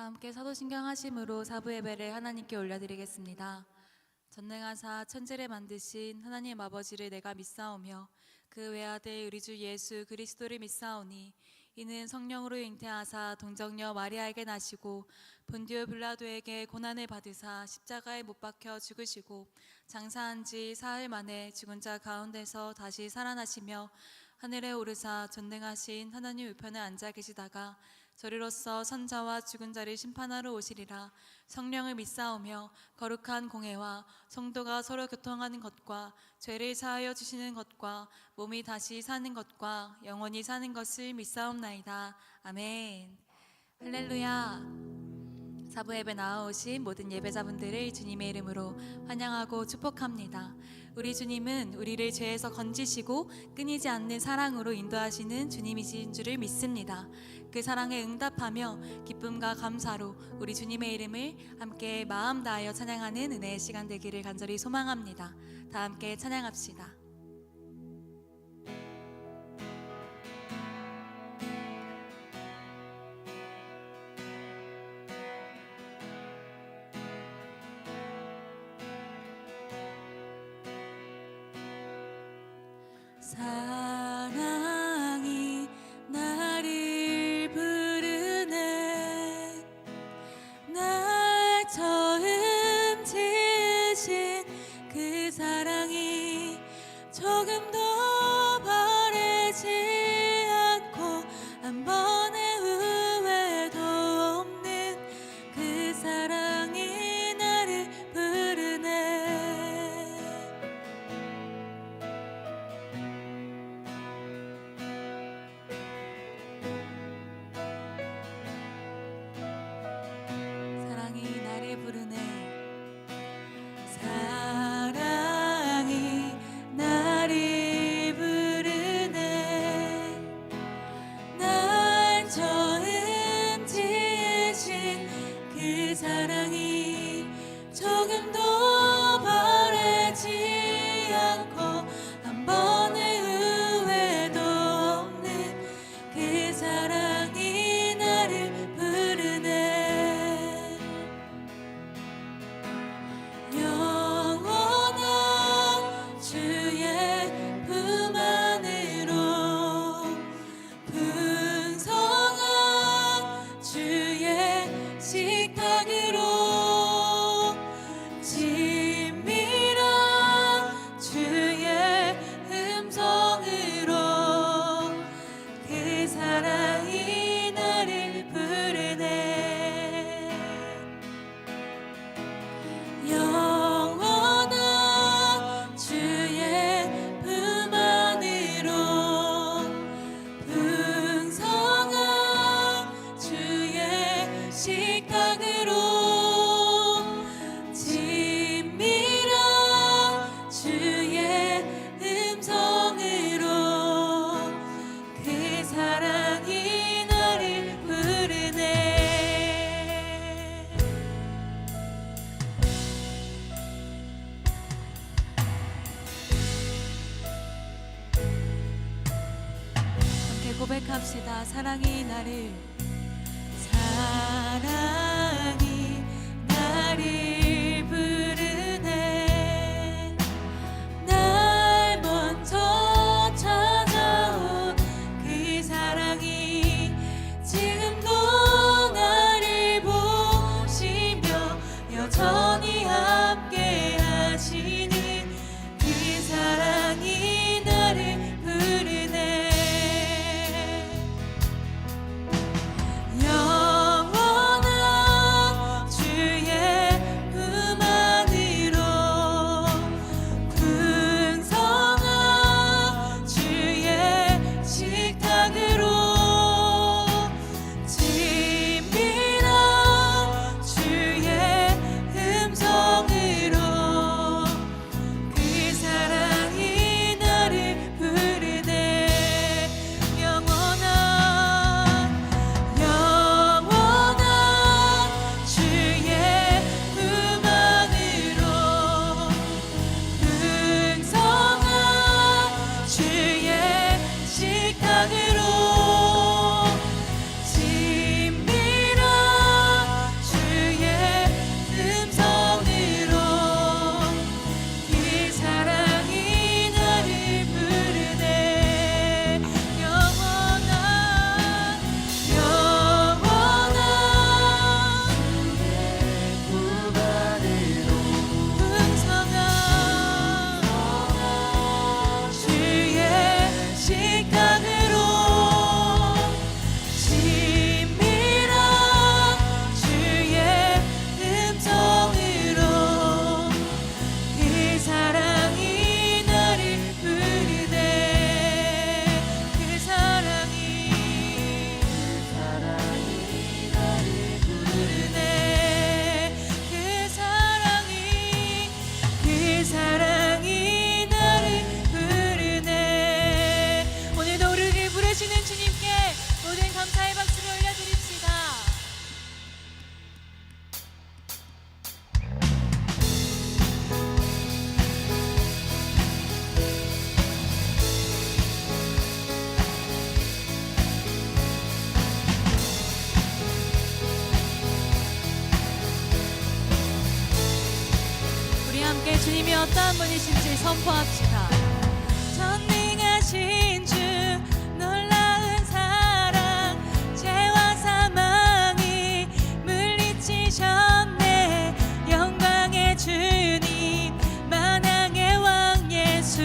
함께 사도신경 하심으로 사부 예배를 하나님께 올려드리겠습니다. 전능하사 천지를 만드신 하나님 아버지를 내가 믿사오며 그 외아들 우리 주 예수 그리스도를 믿사오니 이는 성령으로 잉태하사 동정녀 마리아에게 나시고 본디오 빌라도에게 고난을 받으사 십자가에 못 박혀 죽으시고 장사한 지 사흘 만에 죽은 자 가운데서 다시 살아나시며 하늘에 오르사 전능하신 하나님 우편에 앉아 계시다가 저리로서 선자와 죽은 자를 심판하러 오시리라. 성령을 믿사오며 거룩한 공회와 성도가 서로 교통하는 것과 죄를 사하여 주시는 것과 몸이 다시 사는 것과 영원히 사는 것을 믿사옵나이다. 아멘. 할렐루야. 사부 예배 나아오신 모든 예배자분들을 주님의 이름으로 환영하고 축복합니다. 우리 주님은 우리를 죄에서 건지시고 끊이지 않는 사랑으로 인도하시는 주님이신 줄을 믿습니다. 그 사랑에 응답하며 기쁨과 감사로 우리 주님의 이름을 함께 마음 다하여 찬양하는 은혜의 시간 되기를 간절히 소망합니다. 다 함께 찬양합시다. 사랑이 나를 부르네. 날 처음 지으신 그 사랑이 조금도 바래지 않고 한 번의 후회도 없는 그 사랑이 나를 부르네. 사랑이 나를 부르네. 사랑이 나를 부르네. 날 처음 지으신 그 사랑이 조금도 바래지 않고 한 번의 후회도 없는 그 사랑이 나를 부르네. 영원한 주의 품 안으로 풍성한 주의 식탁으로 친밀한 주의 음성으로 그 사랑이 나를 부르네. 영원한 주의 품 안으로 풍성한 주의 식탁으로 친밀한 주의 음성으로 그 사랑이 나를 부르네. 함께 고백합시다. 사랑이 나를 부르네. 날 먼저 찾아온 그 사랑이 지금도 나를 보시며 여전히 함께 하시는 그 사랑이 나를 부르네. 영원한 주의 품 안으로 풍성한 주의 식탁으로 친밀한 주의 음성으로 그 사랑이 나를 부르네. 영원한 주의 품 안으로 풍성한 주의 식탁으로 친밀한 주님이 어떠한 분이신지 선포합시다. 전능하신 주 놀라운 사랑 죄와 사망이 물리치셨네. 영광의 주님 만왕의 왕 예수.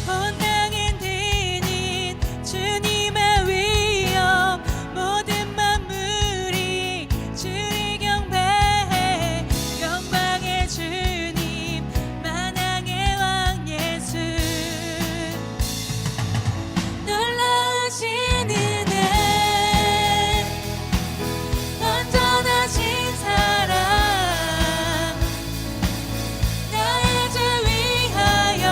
온 땅은 드는 주님의 위엄 모든 만물이 주를 경배해. 영광의 주님 만왕의 왕 예수. 놀라우신 은혜 완전하신 사랑 나의 죄 위하여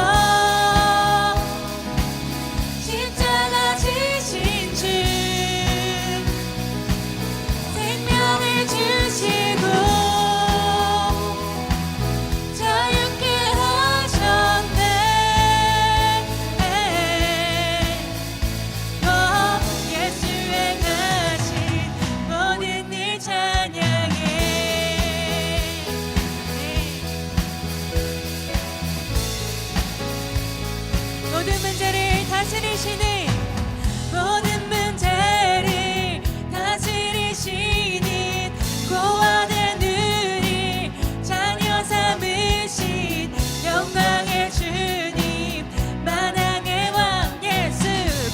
십자가 지신 주 생명을 주시고 자유케 하셨네. 예수의 가신 모든 일 찬양해. 모든 문제를 다스리시는 모든 문제를 다스리시는 고아된 우리 자녀 삼으신 영광의 주님 만왕의 왕 예수.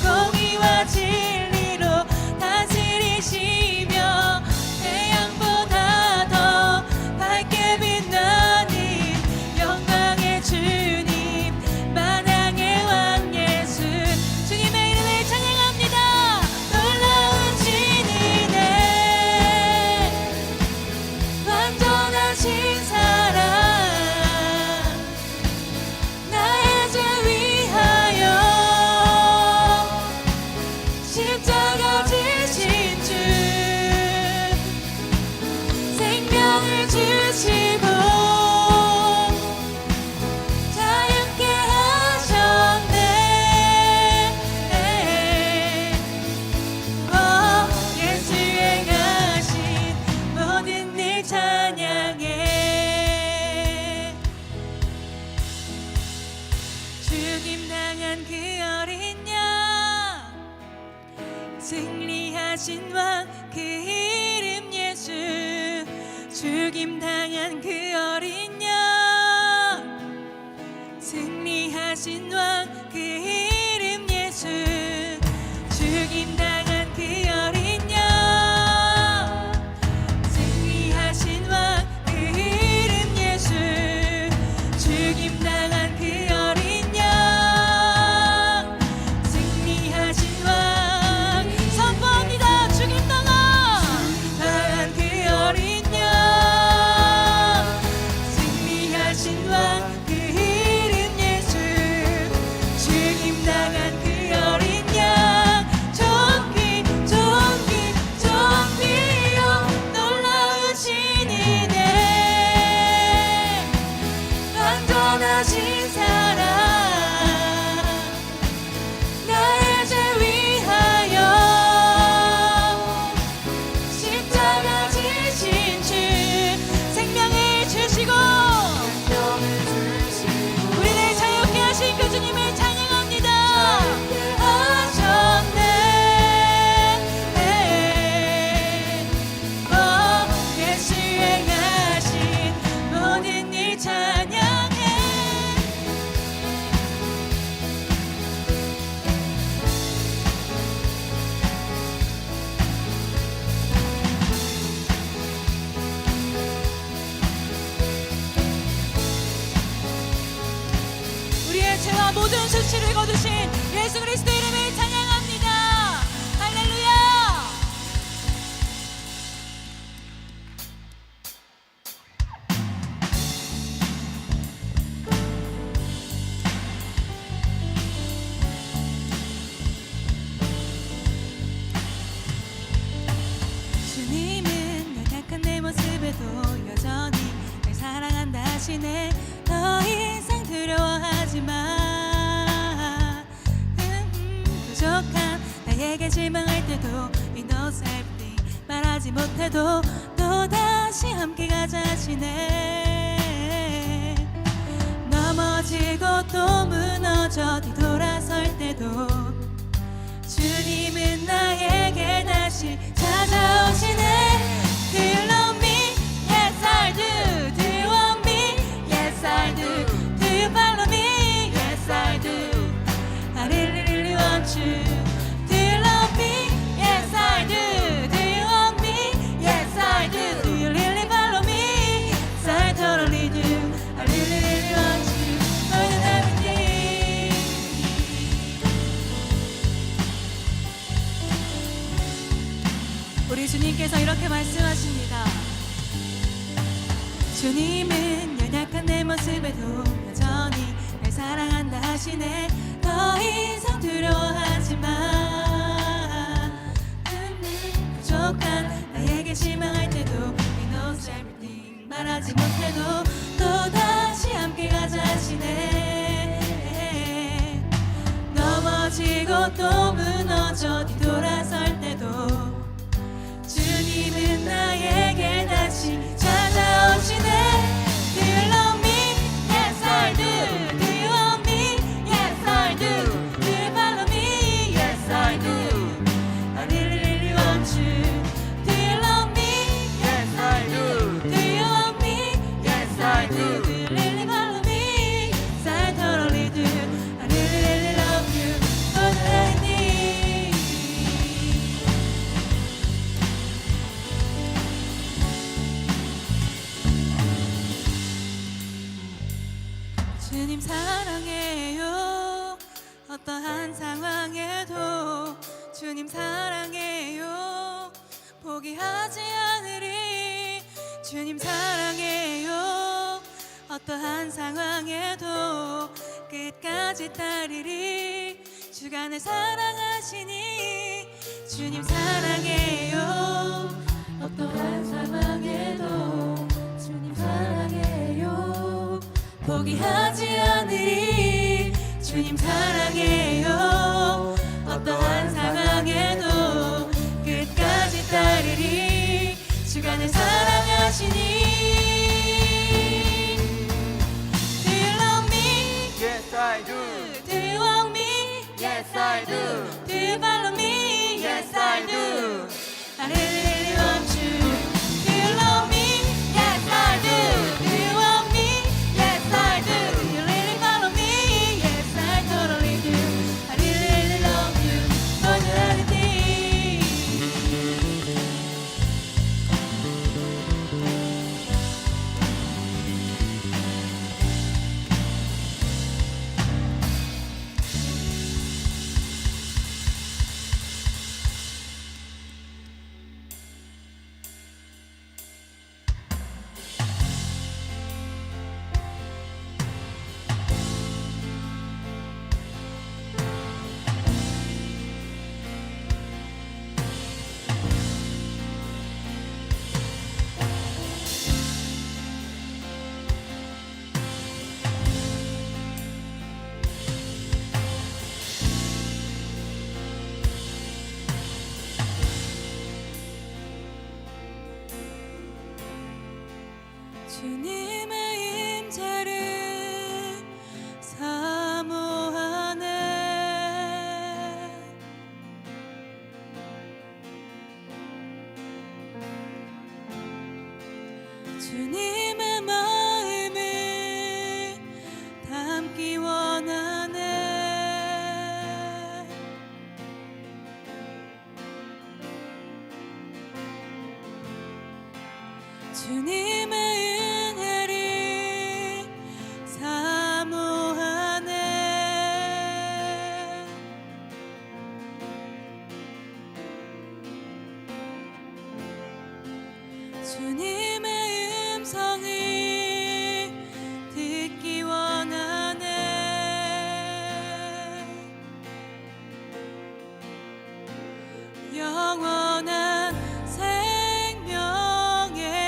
공의와 진리로 다스리시며 태양보다 더 밝게 빛나는 영광의 주님 만왕의 왕 예수. 주님의 이름을 찬양합니다. 놀라우신 은혜 완전하신 사랑 나의 죄 위하여 십자가 지신 주 생명을 주시고 자유케 하셨네. 예수의 가신 모든 일 찬양해. 죽임 당한 그 어린 양 승리하신 왕 그 이름 예수. 죽임 당한 그 어린 양 승리하신 왕 그 이름 예수. 죽임 당한 그 어린 양 승리하신 왕 그 이름 예수. 죽임 당한 그 어린 양 승리하신 왕. 선포합니다. 죽임 당한 그 어린 양 승리하신 왕 그 이름 예수. 죽임 당한 그 어린 양 존귀 존귀 존귀여 놀라우신 은혜 완전하신 사랑 나의 죄 위하여 십자가 지신 주 생명을 주시고 우리를 자유케 하신 그 주님을 찬양합니다. 하셨네. 예수의 가신 모든 일 찬양해. 우리의 죄와 모든 수치를 거두신 예수 그리스도 이름을 찬양합니다. 할렐루야. 주님은 연약한 내 모습에도 여전히 날 사랑한다 하시네. 더 이상 두려워하지 마. 부족한 나에게 실망할 때도 You know everything 말하지 못해도 또 다른 다시 함께 가자 하시네. 넘어지고 또 무너져 뒤돌아설 때도 주님은 나에게 다시 찾아오시네. Do you love me? Yes I do. Do you want me? Yes I do. Do you follow me? Yes I do. I really really want you. Do you love me? Yes I do. Do you want me? Yes I do. Do you really follow me? Yes I totally do. I really really want you more than everything. 우리 주님께서 이렇게 말씀하십니다. 주님은 연약한 내 모습에도 여전히 날 사랑한다 하시네. 더 이상 두려워하지 마. 부족한 나에게 실망할 때도 He knows everything. 말하지 못해도 또 다시 함께 가자 하시네. 넘어지고 또 무너져 뒤돌아설 때도 주님은 나에게 다시 찾아오시네. Do you love me? Yes I do. Do you want me? Yes I do. Do you follow me? Yes I do. I really really want you. Do you love me? Yes I do. Do you want me? Yes I do. Do you really follow me? Yes I totally do. I really really love you more than anything. 주님 사랑해요. 어떠한 상황에도 주님 사랑해요. 포기하지 않으리. 주님 사랑해요. 어떠한 상황에도 끝까지 따르리. 주가 날 사랑하시니. 주님 사랑해요. 어떠한 상황에도 주님 사랑해요. 포기하지 않으리. 주님 사랑해요. 어떠한 상황에도 끝까지 따르리. 주가 날 사랑하시니. Do you love me? Yes, I do. Do you want me? Yes, I do. Do you follow me? Yes I do. I really really want you. Do you love me? Yes I do. Do you want me? Yes I do. Do you really follow me? Yes I totally do. I really really love you more than anything. 주님의 임재를 사모하네. 주님의 마음을 담기 원하네. 주님의 은혜를 사모하네. 주님의 음성을 듣기 원하네. 영원한 생명의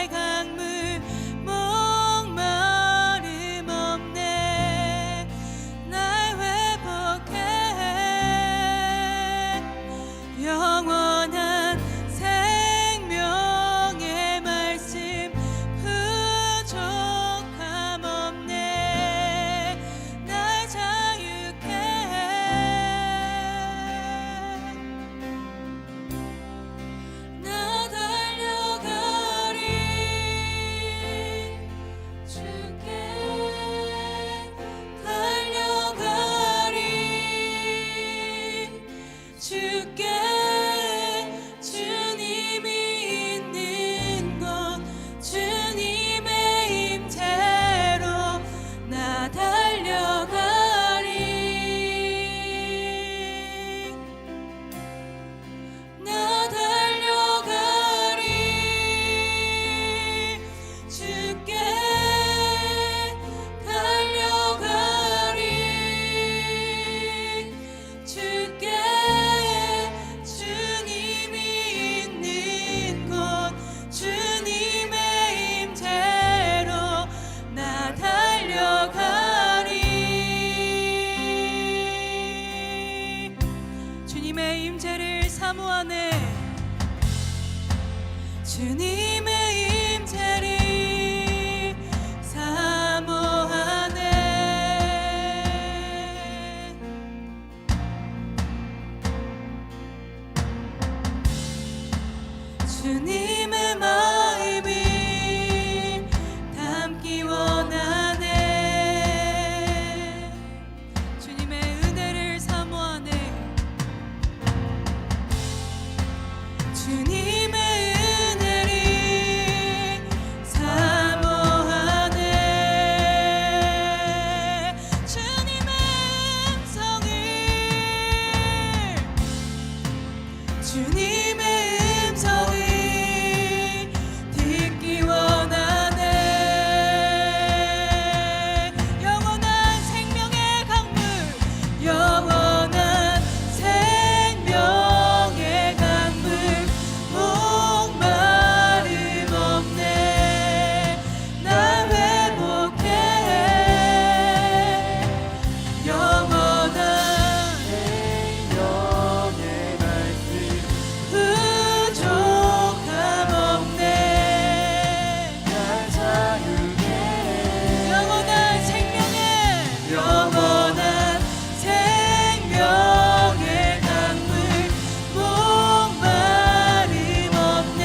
강물 목마름 없네. 날 회복해. 영원한 생명의 말씀 주님의 임재를 사모하네. 주님의 마음을 담기 원하네. 주님의 은혜를 사모하네. 주님의 은혜를 사모하네. 주님의 음성을 주님의 음성을 듣기 원하네. 영원한 생명의 강물, 영원한 생명의 강물, 목마름 없네. 날 회복해. 영원한 생명의 말씀 부족함 없네. 날 자유게 영원한 생명의 강물, 목마름 없네.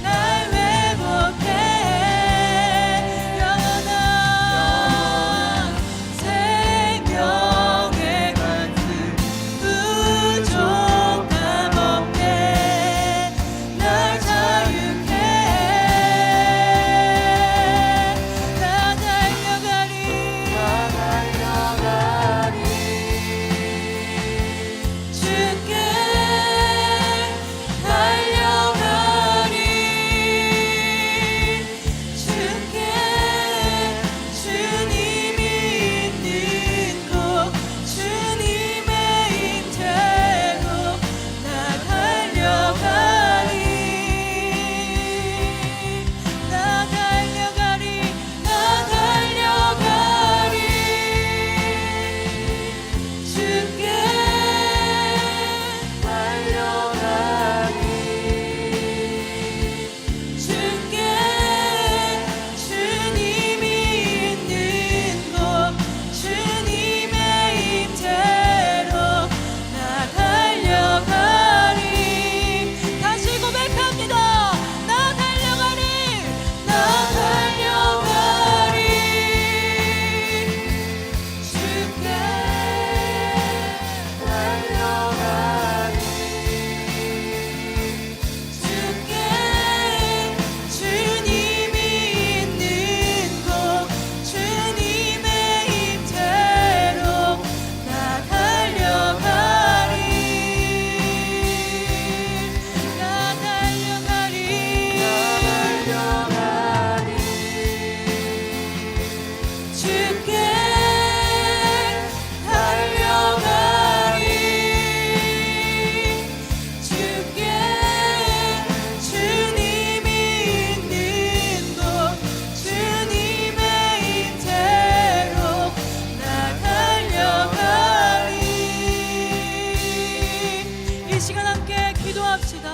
날 회복해. 영원한 생명의 강물, 부족함 없네. 날 자유케. 나 달려가리. 주께 달려가리. 주께 주님이 있는 곳, 주님의 임재로 나 달려가리. 나 달려가리. 나 달려가리. 주께 주께 주님이 있는 곳, 주님의 임재로 나 달려가리. 다시 고백합니다. 나 달려가리. 나 달려가리. 주께 달려가리. 주께 주님이 있는 곳, 주님의 임재로 나 달려가리. 나 달려가리. 주께 달려가리. 주께 주님이 있는 곳, 주님의 임재로 나 달려가리. 이 시간 함께 기도합시다.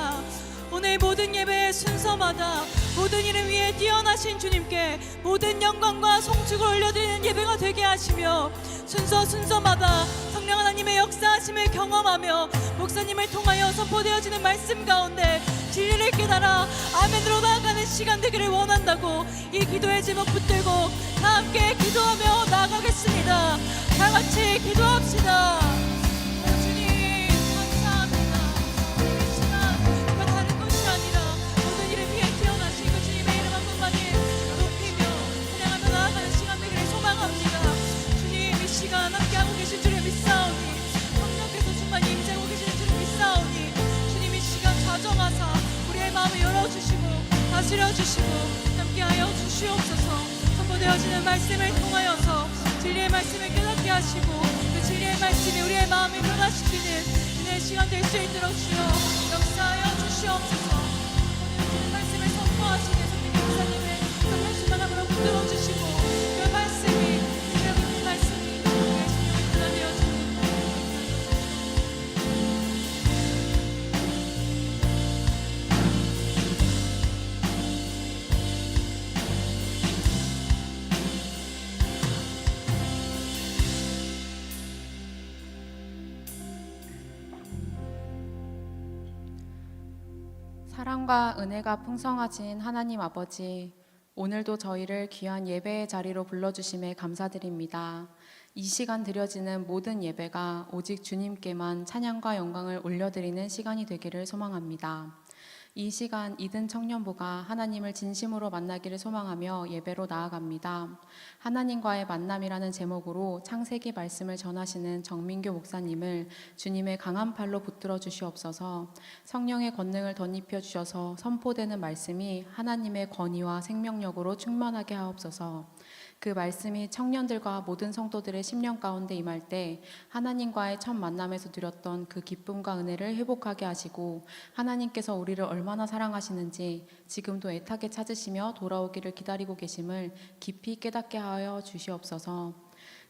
오늘 모든 예배의 순서마다 모든 일을 위해 뛰어나신 주님께 모든 영광과 송축을 올려드리는 예배가 되게 하시며, 순서마다 성령 하나님의 역사하심을 경험하며 목사님을 통하여 선포되어지는 말씀 가운데 진리를 깨달아 아멘으로 나아가는 시간 되기를 원한다고 이 기도의 제목 붙들고 다 함께 기도하며 나아가겠습니다. 다 같이 기도합시다. 주님 감사합니다. 이 시간 그 다른 것이 아니라 모든 일을 위해 태어나신 그 주님의 이름 한 분만을 높이며 찬양하며 나아가는 시간 되기를 소망합니다. 주님 이 시간 함께하고 계신 줄을 믿사오니, 성령께서 충만히 임재하고 계시는 줄을 믿사오니, 주님 이 시간 좌정하사 우리의 마음을 열어주시고 다스려주시고 함께하여 주시옵소서. 선포되어지는 말씀을 통하여서 진리의 말씀을 깨닫게 하시고 그 진리의 말씀이 우리의 마음을 변화시키는 은혜의 시간 될 수 있도록 주여 역사하여 주시옵소서. 오늘 말씀을 선포하시는 성령 목사님을 그 말씀만으로 붙들어주시고 그 말씀이 능력 있는 말씀이 우리의 심령을 변화되어주는 사랑과 은혜가 풍성하신 하나님 아버지, 오늘도 저희를 귀한 예배의 자리로 불러주심에 감사드립니다. 이 시간 드려지는 모든 예배가 오직 주님께만 찬양과 영광을 올려드리는 시간이 되기를 소망합니다. 이 시간 이든 청년부가 하나님을 진심으로 만나기를 소망하며 예배로 나아갑니다. 하나님과의 만남이라는 제목으로 창세기 말씀을 전하시는 정민교 목사님을 주님의 강한 팔로 붙들어 주시옵소서. 성령의 권능을 덧입혀 주셔서 선포되는 말씀이 하나님의 권위와 생명력으로 충만하게 하옵소서. 그 말씀이 청년들과 모든 성도들의 심령 가운데 임할 때 하나님과의 첫 만남에서 누렸던 그 기쁨과 은혜를 회복하게 하시고, 하나님께서 우리를 얼마나 사랑하시는지 지금도 애타게 찾으시며 돌아오기를 기다리고 계심을 깊이 깨닫게 하여 주시옵소서.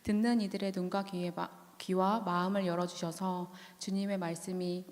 듣는 이들의 눈과 귀와 마음을 열어주셔서 주님의 말씀이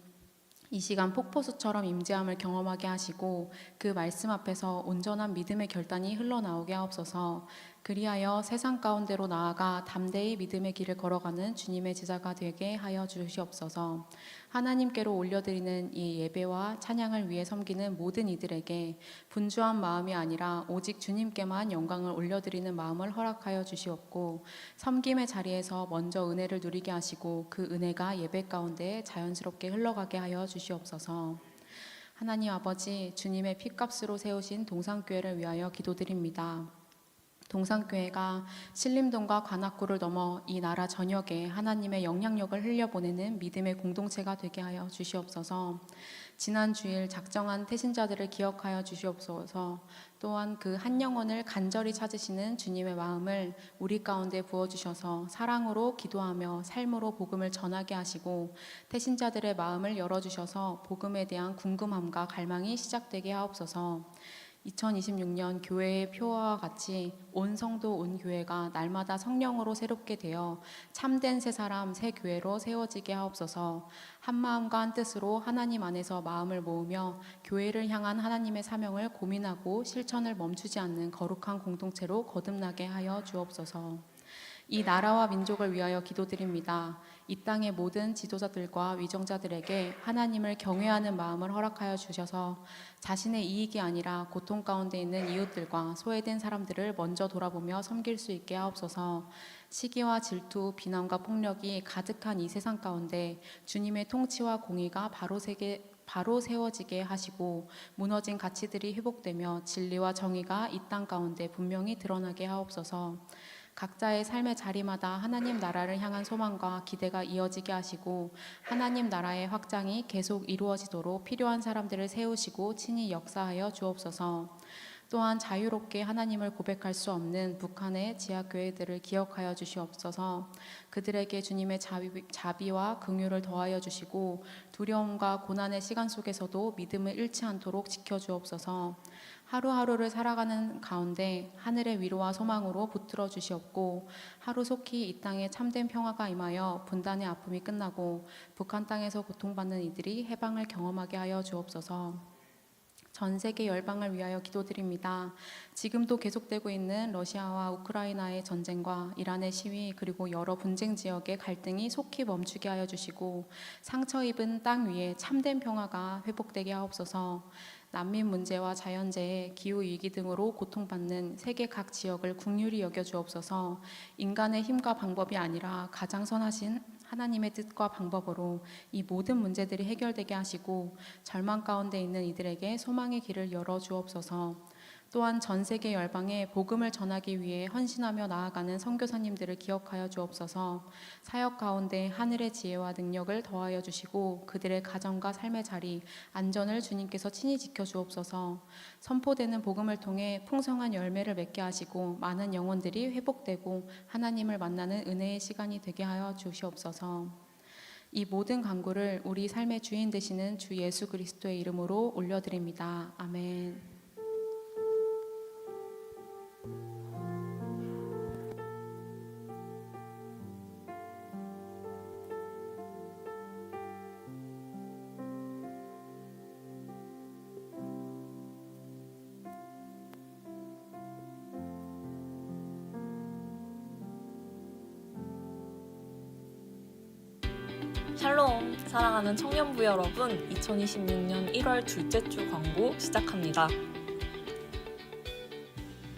이 시간 폭포수처럼 임재함을 경험하게 하시고, 그 말씀 앞에서 온전한 믿음의 결단이 흘러나오게 하옵소서. 그리하여 세상 가운데로 나아가 담대히 믿음의 길을 걸어가는 주님의 제자가 되게 하여 주시옵소서. 하나님께로 올려드리는 이 예배와 찬양을 위해 섬기는 모든 이들에게 분주한 마음이 아니라 오직 주님께만 영광을 올려드리는 마음을 허락하여 주시옵고, 섬김의 자리에서 먼저 은혜를 누리게 하시고 그 은혜가 예배 가운데 자연스럽게 흘러가게 하여 주시옵소서. 하나님 아버지, 주님의 피값으로 세우신 동산교회를 위하여 기도드립니다. 동산교회가 신림동과 관악구를 넘어 이 나라 전역에 하나님의 영향력을 흘려보내는 믿음의 공동체가 되게 하여 주시옵소서. 지난 주일 작정한 태신자들을 기억하여 주시옵소서. 또한 그 한 영혼을 간절히 찾으시는 주님의 마음을 우리 가운데 부어주셔서 사랑으로 기도하며 삶으로 복음을 전하게 하시고, 태신자들의 마음을 열어주셔서 복음에 대한 궁금함과 갈망이 시작되게 하옵소서. 2026년 교회의 표어와 같이 온 성도 온 교회가 날마다 성령으로 새롭게 되어 참된 새 사람 새 교회로 세워지게 하옵소서. 한 마음과 한 뜻으로 하나님 안에서 마음을 모으며 교회를 향한 하나님의 사명을 고민하고 실천을 멈추지 않는 거룩한 공동체로 거듭나게 하여 주옵소서. 이 나라와 민족을 위하여 기도드립니다. 이 땅의 모든 지도자들과 위정자들에게 하나님을 경외하는 마음을 허락하여 주셔서 자신의 이익이 아니라 고통 가운데 있는 이웃들과 소외된 사람들을 먼저 돌아보며 섬길 수 있게 하옵소서. 시기와 질투, 비난과 폭력이 가득한 이 세상 가운데 주님의 통치와 공의가 바로 세워지게 하시고, 무너진 가치들이 회복되며 진리와 정의가 이 땅 가운데 분명히 드러나게 하옵소서. 각자의 삶의 자리마다 하나님 나라를 향한 소망과 기대가 이어지게 하시고, 하나님 나라의 확장이 계속 이루어지도록 필요한 사람들을 세우시고 친히 역사하여 주옵소서. 또한 자유롭게 하나님을 고백할 수 없는 북한의 지하교회들을 기억하여 주시옵소서. 그들에게 주님의 자비와 긍휼을 더하여 주시고, 두려움과 고난의 시간 속에서도 믿음을 잃지 않도록 지켜주옵소서. 하루하루를 살아가는 가운데 하늘의 위로와 소망으로 붙들어 주시옵고, 하루속히 이 땅에 참된 평화가 임하여 분단의 아픔이 끝나고 북한 땅에서 고통받는 이들이 해방을 경험하게 하여 주옵소서. 전 세계 열방을 위하여 기도드립니다. 지금도 계속되고 있는 러시아와 우크라이나의 전쟁과 이란의 시위, 그리고 여러 분쟁 지역의 갈등이 속히 멈추게 하여 주시고, 상처 입은 땅 위에 참된 평화가 회복되게 하옵소서. 난민 문제와 자연재해, 기후위기 등으로 고통받는 세계 각 지역을 긍휼히 여겨 주옵소서. 인간의 힘과 방법이 아니라 가장 선하신 하나님의 뜻과 방법으로 이 모든 문제들이 해결되게 하시고, 절망 가운데 있는 이들에게 소망의 길을 열어 주옵소서. 또한 전 세계 열방에 복음을 전하기 위해 헌신하며 나아가는 선교사님들을 기억하여 주옵소서. 사역 가운데 하늘의 지혜와 능력을 더하여 주시고, 그들의 가정과 삶의 자리, 안전을 주님께서 친히 지켜 주옵소서. 선포되는 복음을 통해 풍성한 열매를 맺게 하시고, 많은 영혼들이 회복되고 하나님을 만나는 은혜의 시간이 되게 하여 주시옵소서. 이 모든 간구를 우리 삶의 주인 되시는 주 예수 그리스도의 이름으로 올려드립니다. 아멘. 샬롬! 사랑하는 청년부 여러분, 2026년 1월 둘째 주 광고 시작합니다.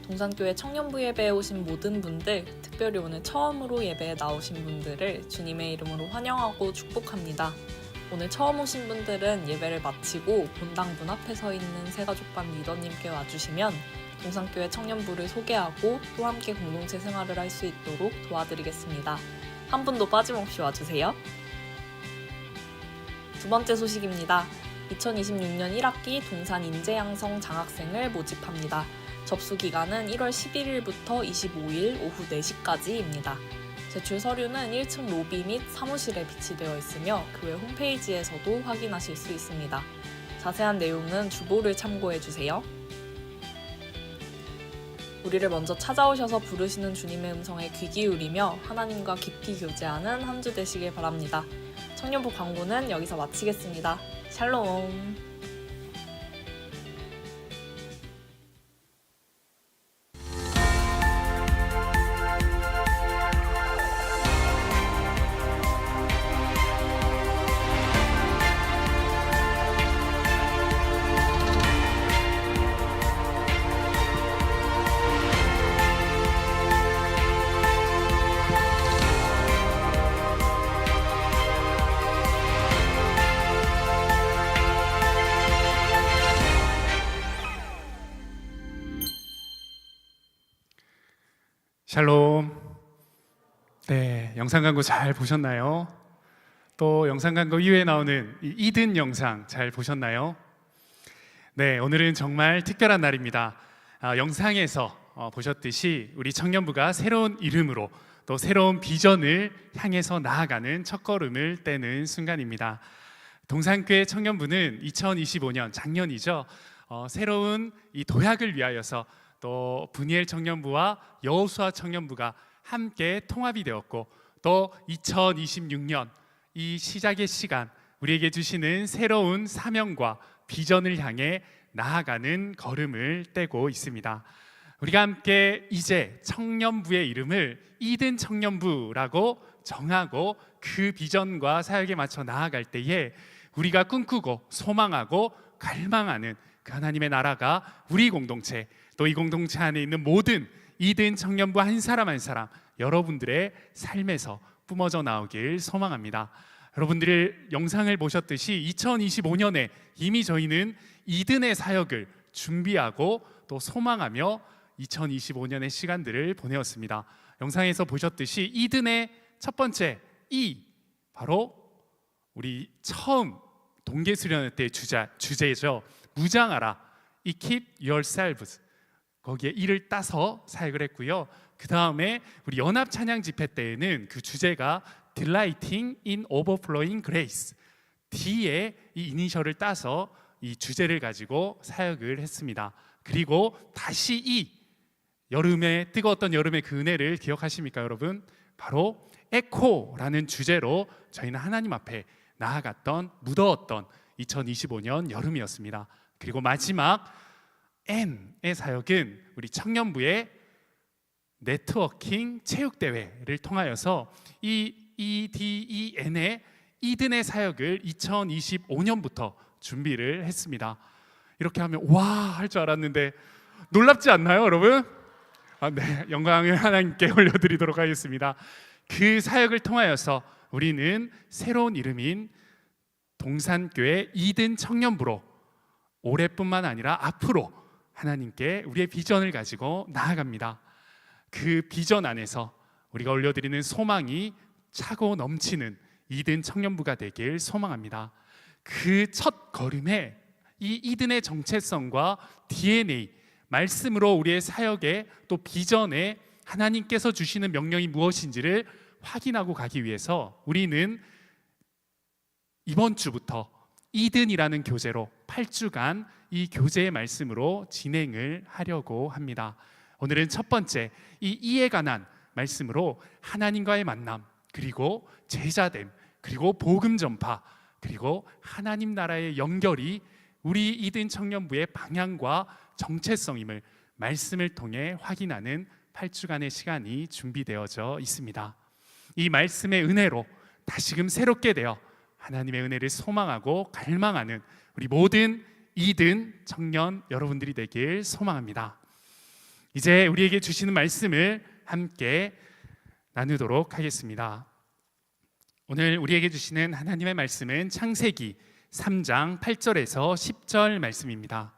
동산교회 청년부 예배에 오신 모든 분들, 특별히 오늘 처음으로 예배에 나오신 분들을 주님의 이름으로 환영하고 축복합니다. 오늘 처음 오신 분들은 예배를 마치고 본당 문 앞에 서 있는 새가족반 리더님께 와주시면 동산교회 청년부를 소개하고 또 함께 공동체 생활을 할 수 있도록 도와드리겠습니다. 한 분도 빠짐없이 와주세요. 두 번째 소식입니다. 2026년 1학기 동산 인재양성 장학생을 모집합니다. 접수 기간은 1월 11일부터 25일 오후 4시까지입니다. 제출 서류는 1층 로비 및 사무실에 비치되어 있으며 교회 홈페이지에서도 확인하실 수 있습니다. 자세한 내용은 주보를 참고해주세요. 우리를 먼저 찾아오셔서 부르시는 주님의 음성에 귀 기울이며 하나님과 깊이 교제하는 한 주 되시길 바랍니다. 청년부 광고는 여기서 마치겠습니다. 샬롬! 샬롬. 네, 영상 광고 잘 보셨나요? 또 영상 광고 이후에 나오는 이 이든 영상 잘 보셨나요? 네, 오늘은 정말 특별한 날입니다. 영상에서 보셨듯이 우리 청년부가 새로운 이름으로 또 새로운 비전을 향해서 나아가는 첫걸음을 떼는 순간입니다. 동산교회 청년부는 2025년 작년이죠. 새로운 이 도약을 위하여서 또 브니엘 청년부와 여호수아 청년부가 함께 통합이 되었고 또 2026년 이 시작의 시간 우리에게 주시는 새로운 사명과 비전을 향해 나아가는 걸음을 떼고 있습니다. 우리가 함께 이제 청년부의 이름을 이든 청년부라고 정하고 그 비전과 사역에 맞춰 나아갈 때에 우리가 꿈꾸고 소망하고 갈망하는 그 하나님의 나라가 우리 공동체 또 이 공동체 안에 있는 모든 이든 청년부 한 사람 한 사람 여러분들의 삶에서 뿜어져 나오길 소망합니다. 여러분들이 영상을 보셨듯이 2025년에 이미 저희는 이든의 사역을 준비하고 또 소망하며 2025년의 시간들을 보내었습니다. 영상에서 보셨듯이 이든의 첫 번째 바로 우리 처음 동계 수련회 때 주제죠. 무장하라. Equip yourselves. 거기에 이를 따서 사역을 했고요. 그 다음에 우리 연합 찬양 집회 때에는 그 주제가 Delighting in Overflowing Grace. D에 이 이니셜을 따서 이 주제를 가지고 사역을 했습니다. 그리고 다시 여름에 뜨거웠던 여름의 그 은혜를 기억하십니까, 여러분? 바로 에코라는 주제로 저희는 하나님 앞에 나아갔던 무더웠던 2025년 여름이었습니다. 그리고 마지막 N의 사역은 우리 청년부의 네트워킹 체육대회를 통하여서 이 EDEN의 이든의 사역을 2025년부터 준비를 했습니다. 이렇게 하면 와 할 줄 알았는데 놀랍지 않나요, 여러분? 네, 영광을 하나님께 올려드리도록 하겠습니다. 그 사역을 통하여서 우리는 새로운 이름인 동산교회 이든 청년부로 올해뿐만 아니라 앞으로 하나님께 우리의 비전을 가지고 나아갑니다. 그 비전 안에서 우리가 올려드리는 소망이 차고 넘치는 이든 청년부가 되길 소망합니다. 그 첫 걸음에 이 이든의 정체성과 DNA, 말씀으로 우리의 사역에 또 비전에 하나님께서 주시는 명령이 무엇인지를 확인하고 가기 위해서 우리는 이번 주부터 이든이라는 교재로 8주간 이 교재의 말씀으로 진행을 하려고 합니다. 오늘은 첫 번째 이 이에 관한 말씀으로 하나님과의 만남, 그리고 제자됨, 그리고 복음 전파, 그리고 하나님 나라의 연결이 우리 이든 청년부의 방향과 정체성임을 말씀을 통해 확인하는 8주간의 시간이 준비되어져 있습니다. 이 말씀의 은혜로 다시금 새롭게 되어 하나님의 은혜를 소망하고 갈망하는 우리 모든 이든 청년 여러분들이 되길 소망합니다. 이제 우리에게 주시는 말씀을 함께 나누도록 하겠습니다. 오늘 우리에게 주시는 하나님의 말씀은 창세기 3장 8절에서 10절 말씀입니다.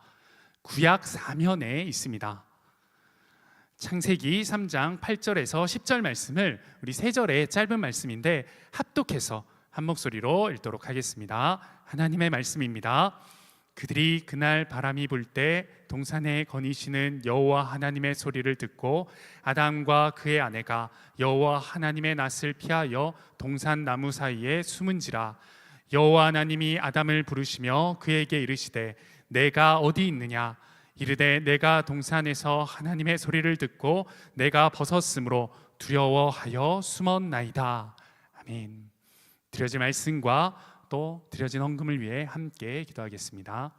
구약 사면에 있습니다. 창세기 3장 8절에서 10절 말씀을 우리 3절의 짧은 말씀인데 합독해서 한 목소리로 읽도록 하겠습니다. 하나님의 말씀입니다. 그들이 그날 바람이 불 때 동산에 거니시는 여호와 하나님의 소리를 듣고 아담과 그의 아내가 여호와 하나님의 낯을 피하여 동산 나무 사이에 숨은지라. 여호와 하나님이 아담을 부르시며 그에게 이르시되 내가 어디 있느냐. 이르되 내가 동산에서 하나님의 소리를 듣고 내가 벗었으므로 두려워하여 숨었나이다. 아멘. 드려진 말씀과 또 드려진 헌금을 위해 함께 기도하겠습니다.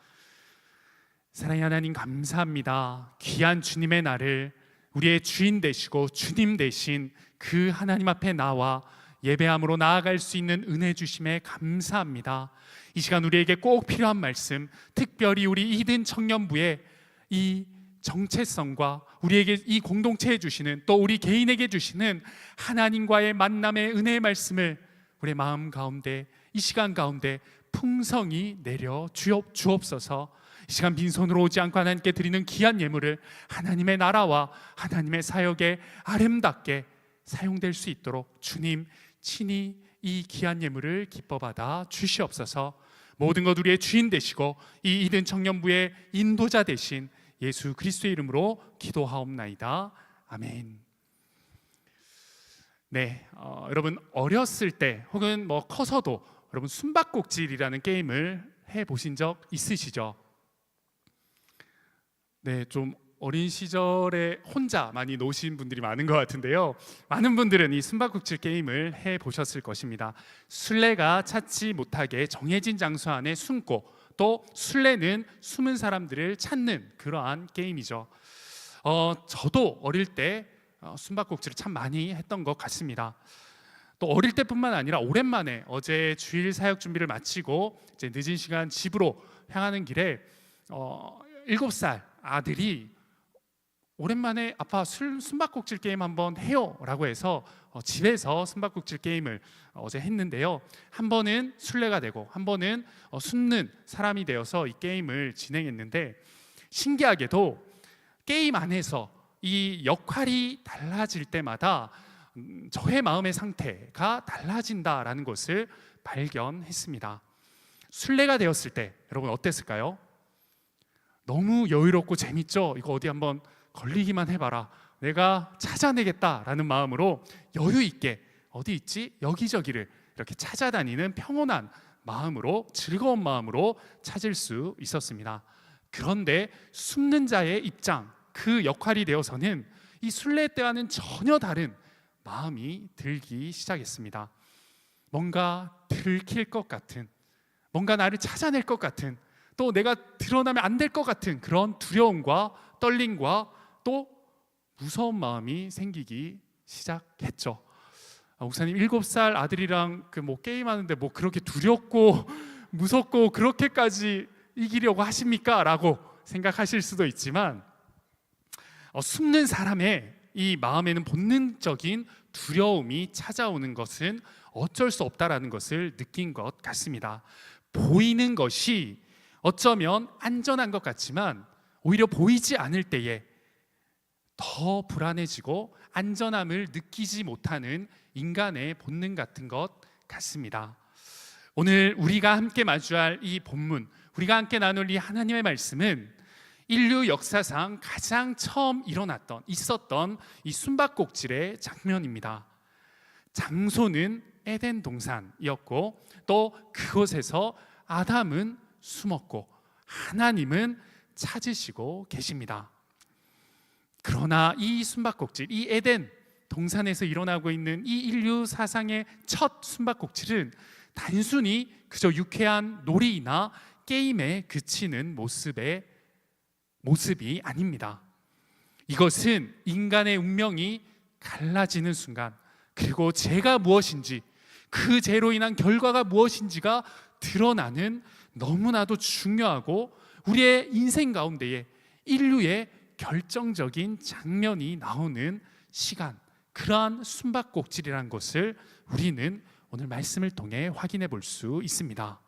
사랑의 하나님, 감사합니다. 귀한 주님의 날을 우리의 주인 되시고 주님 되신 그 하나님 앞에 나와 예배함으로 나아갈 수 있는 은혜 주심에 감사합니다. 이 시간 우리에게 꼭 필요한 말씀, 특별히 우리 이든 청년부의 이 정체성과 우리에게 이 공동체에 주시는, 또 우리 개인에게 주시는 하나님과의 만남의 은혜의 말씀을 우리의 마음 가운데, 이 시간 가운데 풍성히 내려 주옵소서. 이 시간 빈손으로 오지 않고 하나님께 드리는 귀한 예물을 하나님의 나라와 하나님의 사역에 아름답게 사용될 수 있도록 주님 친히 이 귀한 예물을 기뻐 받아 주시옵소서. 모든 것 우리의 주인 되시고 이 이든 청년부의 인도자 되신 예수 그리스도의 이름으로 기도하옵나이다. 아멘. 네, 여러분 어렸을 때 혹은 뭐 커서도 여러분 숨바꼭질이라는 게임을 해보신 적 있으시죠? 네, 좀 어린 시절에 혼자 많이 노신 분들이 많은 것 같은데요. 많은 분들은 이 숨바꼭질 게임을 해보셨을 것입니다. 술래가 찾지 못하게 정해진 장소 안에 숨고, 또 술래는 숨은 사람들을 찾는 그러한 게임이죠. 저도 어릴 때 숨바꼭질을 참 많이 했던 것 같습니다. 또 어릴 때뿐만 아니라 오랜만에 어제 주일 사역 준비를 마치고 이제 늦은 시간 집으로 향하는 길에 7살 아들이 오랜만에 아빠 숨바꼭질 게임 한번 해요 라고 해서 집에서 숨바꼭질 게임을 어제 했는데요. 한 번은 술래가 되고 한 번은 숨는 사람이 되어서 이 게임을 진행했는데, 신기하게도 게임 안에서 이 역할이 달라질 때마다 저의 마음의 상태가 달라진다라는 것을 발견했습니다. 술래가 되었을 때 여러분 어땠을까요? 너무 여유롭고 재밌죠? 이거 어디 한번 걸리기만 해봐라, 내가 찾아내겠다라는 마음으로 여유 있게 어디 있지? 여기저기를 이렇게 찾아다니는 평온한 마음으로, 즐거운 마음으로 찾을 수 있었습니다. 그런데 숨는 자의 입장, 그 역할이 되어서는 이 술래 때와는 전혀 다른 마음이 들기 시작했습니다. 뭔가 들킬 것 같은, 뭔가 나를 찾아낼 것 같은, 또 내가 드러나면 안 될 것 같은 그런 두려움과 떨림과 또 무서운 마음이 생기기 시작했죠. 목사님 7살 아들이랑 뭐 게임하는데 뭐 그렇게 두렵고 무섭고 그렇게까지 이기려고 하십니까? 라고 생각하실 수도 있지만 숨는 사람의 이 마음에는 본능적인 두려움이 찾아오는 것은 어쩔 수 없다라는 것을 느낀 것 같습니다. 보이는 것이 어쩌면 안전한 것 같지만 오히려 보이지 않을 때에 더 불안해지고 안전함을 느끼지 못하는 인간의 본능 같은 것 같습니다. 오늘 우리가 함께 마주할 이 본문, 우리가 함께 나눌 이 하나님의 말씀은 인류 역사상 가장 처음 있었던 이 숨바꼭질의 장면입니다. 장소는 에덴 동산이었고, 또 그곳에서 아담은 숨었고 하나님은 찾으시고 계십니다. 그러나 이 숨바꼭질, 이 에덴 동산에서 일어나고 있는 이 인류 사상의 첫 숨바꼭질은 단순히 그저 유쾌한 놀이나 게임에 그치는 모습이 아닙니다. 이것은 인간의 운명이 갈라지는 순간, 그리고 죄가 무엇인지, 그 죄로 인한 결과가 무엇인지가 드러나는 너무나도 중요하고 우리의 인생 가운데에 인류의 결정적인 장면이 나오는 시간, 그러한 숨바꼭질이라는 것을 우리는 오늘 말씀을 통해 확인해 볼 수 있습니다.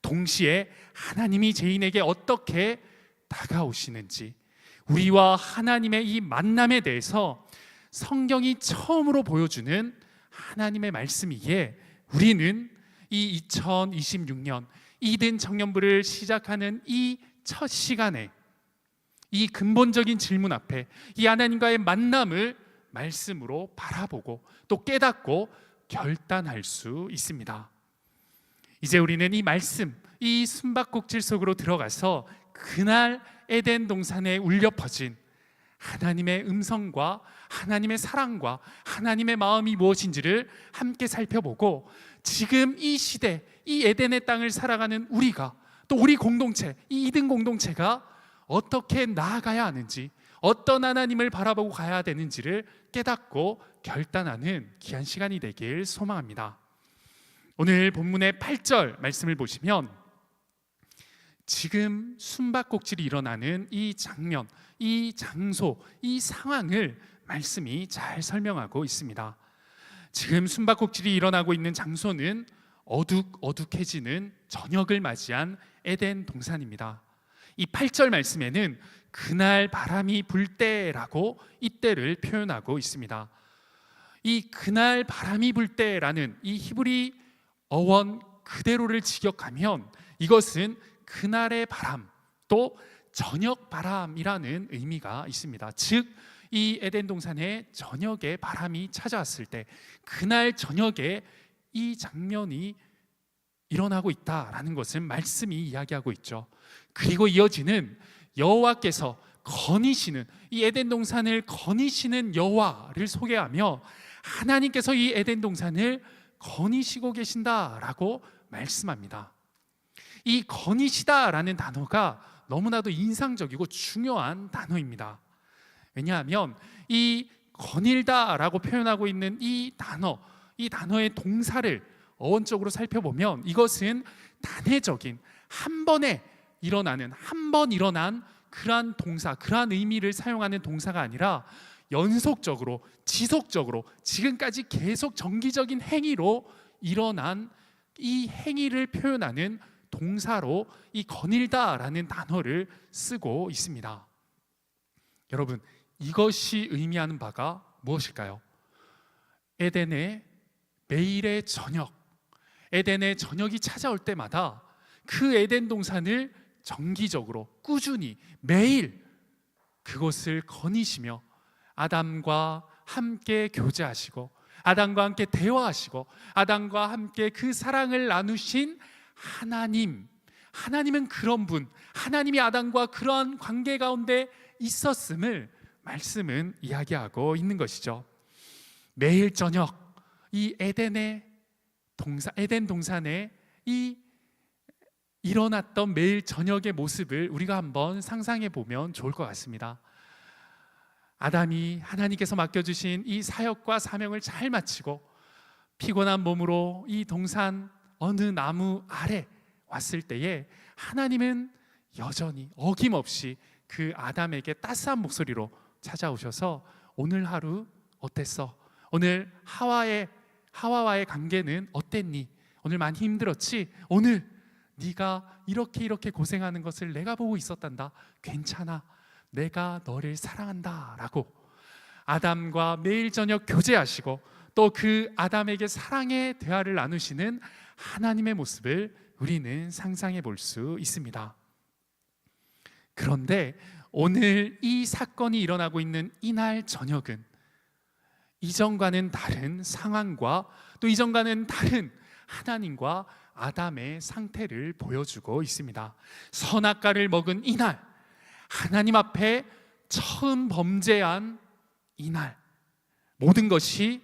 동시에 하나님이 죄인에게 어떻게 다가오시는지, 우리와 하나님의 이 만남에 대해서 성경이 처음으로 보여주는 하나님의 말씀이기에 우리는 이 2026년 이든 청년부를 시작하는 이 첫 시간에 이 근본적인 질문 앞에 이 하나님과의 만남을 말씀으로 바라보고 또 깨닫고 결단할 수 있습니다. 이제 우리는 이 말씀, 이 숨바꼭질 속으로 들어가서 그날 에덴 동산에 울려 퍼진 하나님의 음성과 하나님의 사랑과 하나님의 마음이 무엇인지를 함께 살펴보고, 지금 이 시대, 이 에덴의 땅을 살아가는 우리가, 또 우리 공동체, 이 이든 공동체가 어떻게 나아가야 하는지, 어떤 하나님을 바라보고 가야 되는지를 깨닫고 결단하는 귀한 시간이 되길 소망합니다. 오늘 본문의 8절 말씀을 보시면 지금 숨바꼭질이 일어나는 이 장면, 이 장소, 이 상황을 말씀이 잘 설명하고 있습니다. 지금 숨바꼭질이 일어나고 있는 장소는 어둑어둑해지는 저녁을 맞이한 에덴 동산입니다. 이 8절 말씀에는 그날 바람이 불 때라고 이때를 표현하고 있습니다. 이 그날 바람이 불 때라는 이 히브리 어원 그대로를 직역하면 이것은 그날의 바람, 또 저녁 바람이라는 의미가 있습니다. 즉, 이 에덴 동산에 저녁에 바람이 찾아왔을 때 그날 저녁에 이 장면이 일어나고 있다라는 것은 말씀이 이야기하고 있죠. 그리고 이어지는 여호와께서 거니시는, 이 에덴 동산을 거니시는 여호와를 소개하며 하나님께서 이 에덴 동산을 거니시고 계신다라고 말씀합니다. 이 거니시다라는 단어가 너무나도 인상적이고 중요한 단어입니다. 왜냐하면 이 거닐다라고 표현하고 있는 이 단어의 동사를 어원적으로 살펴보면 이것은 단회적인 한 번 일어난 그러한 동사, 그러한 의미를 사용하는 동사가 아니라 연속적으로, 지속적으로, 지금까지 계속 정기적인 행위로 일어난 이 행위를 표현하는 동사로 이 거닐다라는 단어를 쓰고 있습니다. 여러분, 이것이 의미하는 바가 무엇일까요? 에덴의 매일의 저녁, 에덴의 저녁이 찾아올 때마다 그 에덴 동산을 정기적으로 꾸준히 매일 그곳을 거니시며 아담과 함께 교제하시고 아담과 함께 대화하시고 아담과 함께 그 사랑을 나누신 하나님은 그런 분, 하나님이 아담과 그러한 관계 가운데 있었음을 말씀은 이야기하고 있는 것이죠. 매일 저녁 이 에덴 동산에 이 일어났던 매일 저녁의 모습을 우리가 한번 상상해 보면 좋을 것 같습니다. 아담이 하나님께서 맡겨주신 이 사역과 사명을 잘 마치고 피곤한 몸으로 이 동산 어느 나무 아래 왔을 때에 하나님은 여전히 어김없이 그 아담에게 따스한 목소리로 찾아오셔서 오늘 하루 어땠어? 오늘 하와와의 관계는 어땠니? 오늘 많이 힘들었지? 오늘 네가 이렇게 고생하는 것을 내가 보고 있었단다. 괜찮아. 내가 너를 사랑한다 라고 아담과 매일 저녁 교제하시고 또 그 아담에게 사랑의 대화를 나누시는 하나님의 모습을 우리는 상상해 볼 수 있습니다. 그런데 오늘 이 사건이 일어나고 있는 이날 저녁은 이전과는 다른 상황과 또 이전과는 다른 하나님과 아담의 상태를 보여주고 있습니다. 선악과를 먹은 이날, 하나님 앞에 처음 범죄한 이날, 모든 것이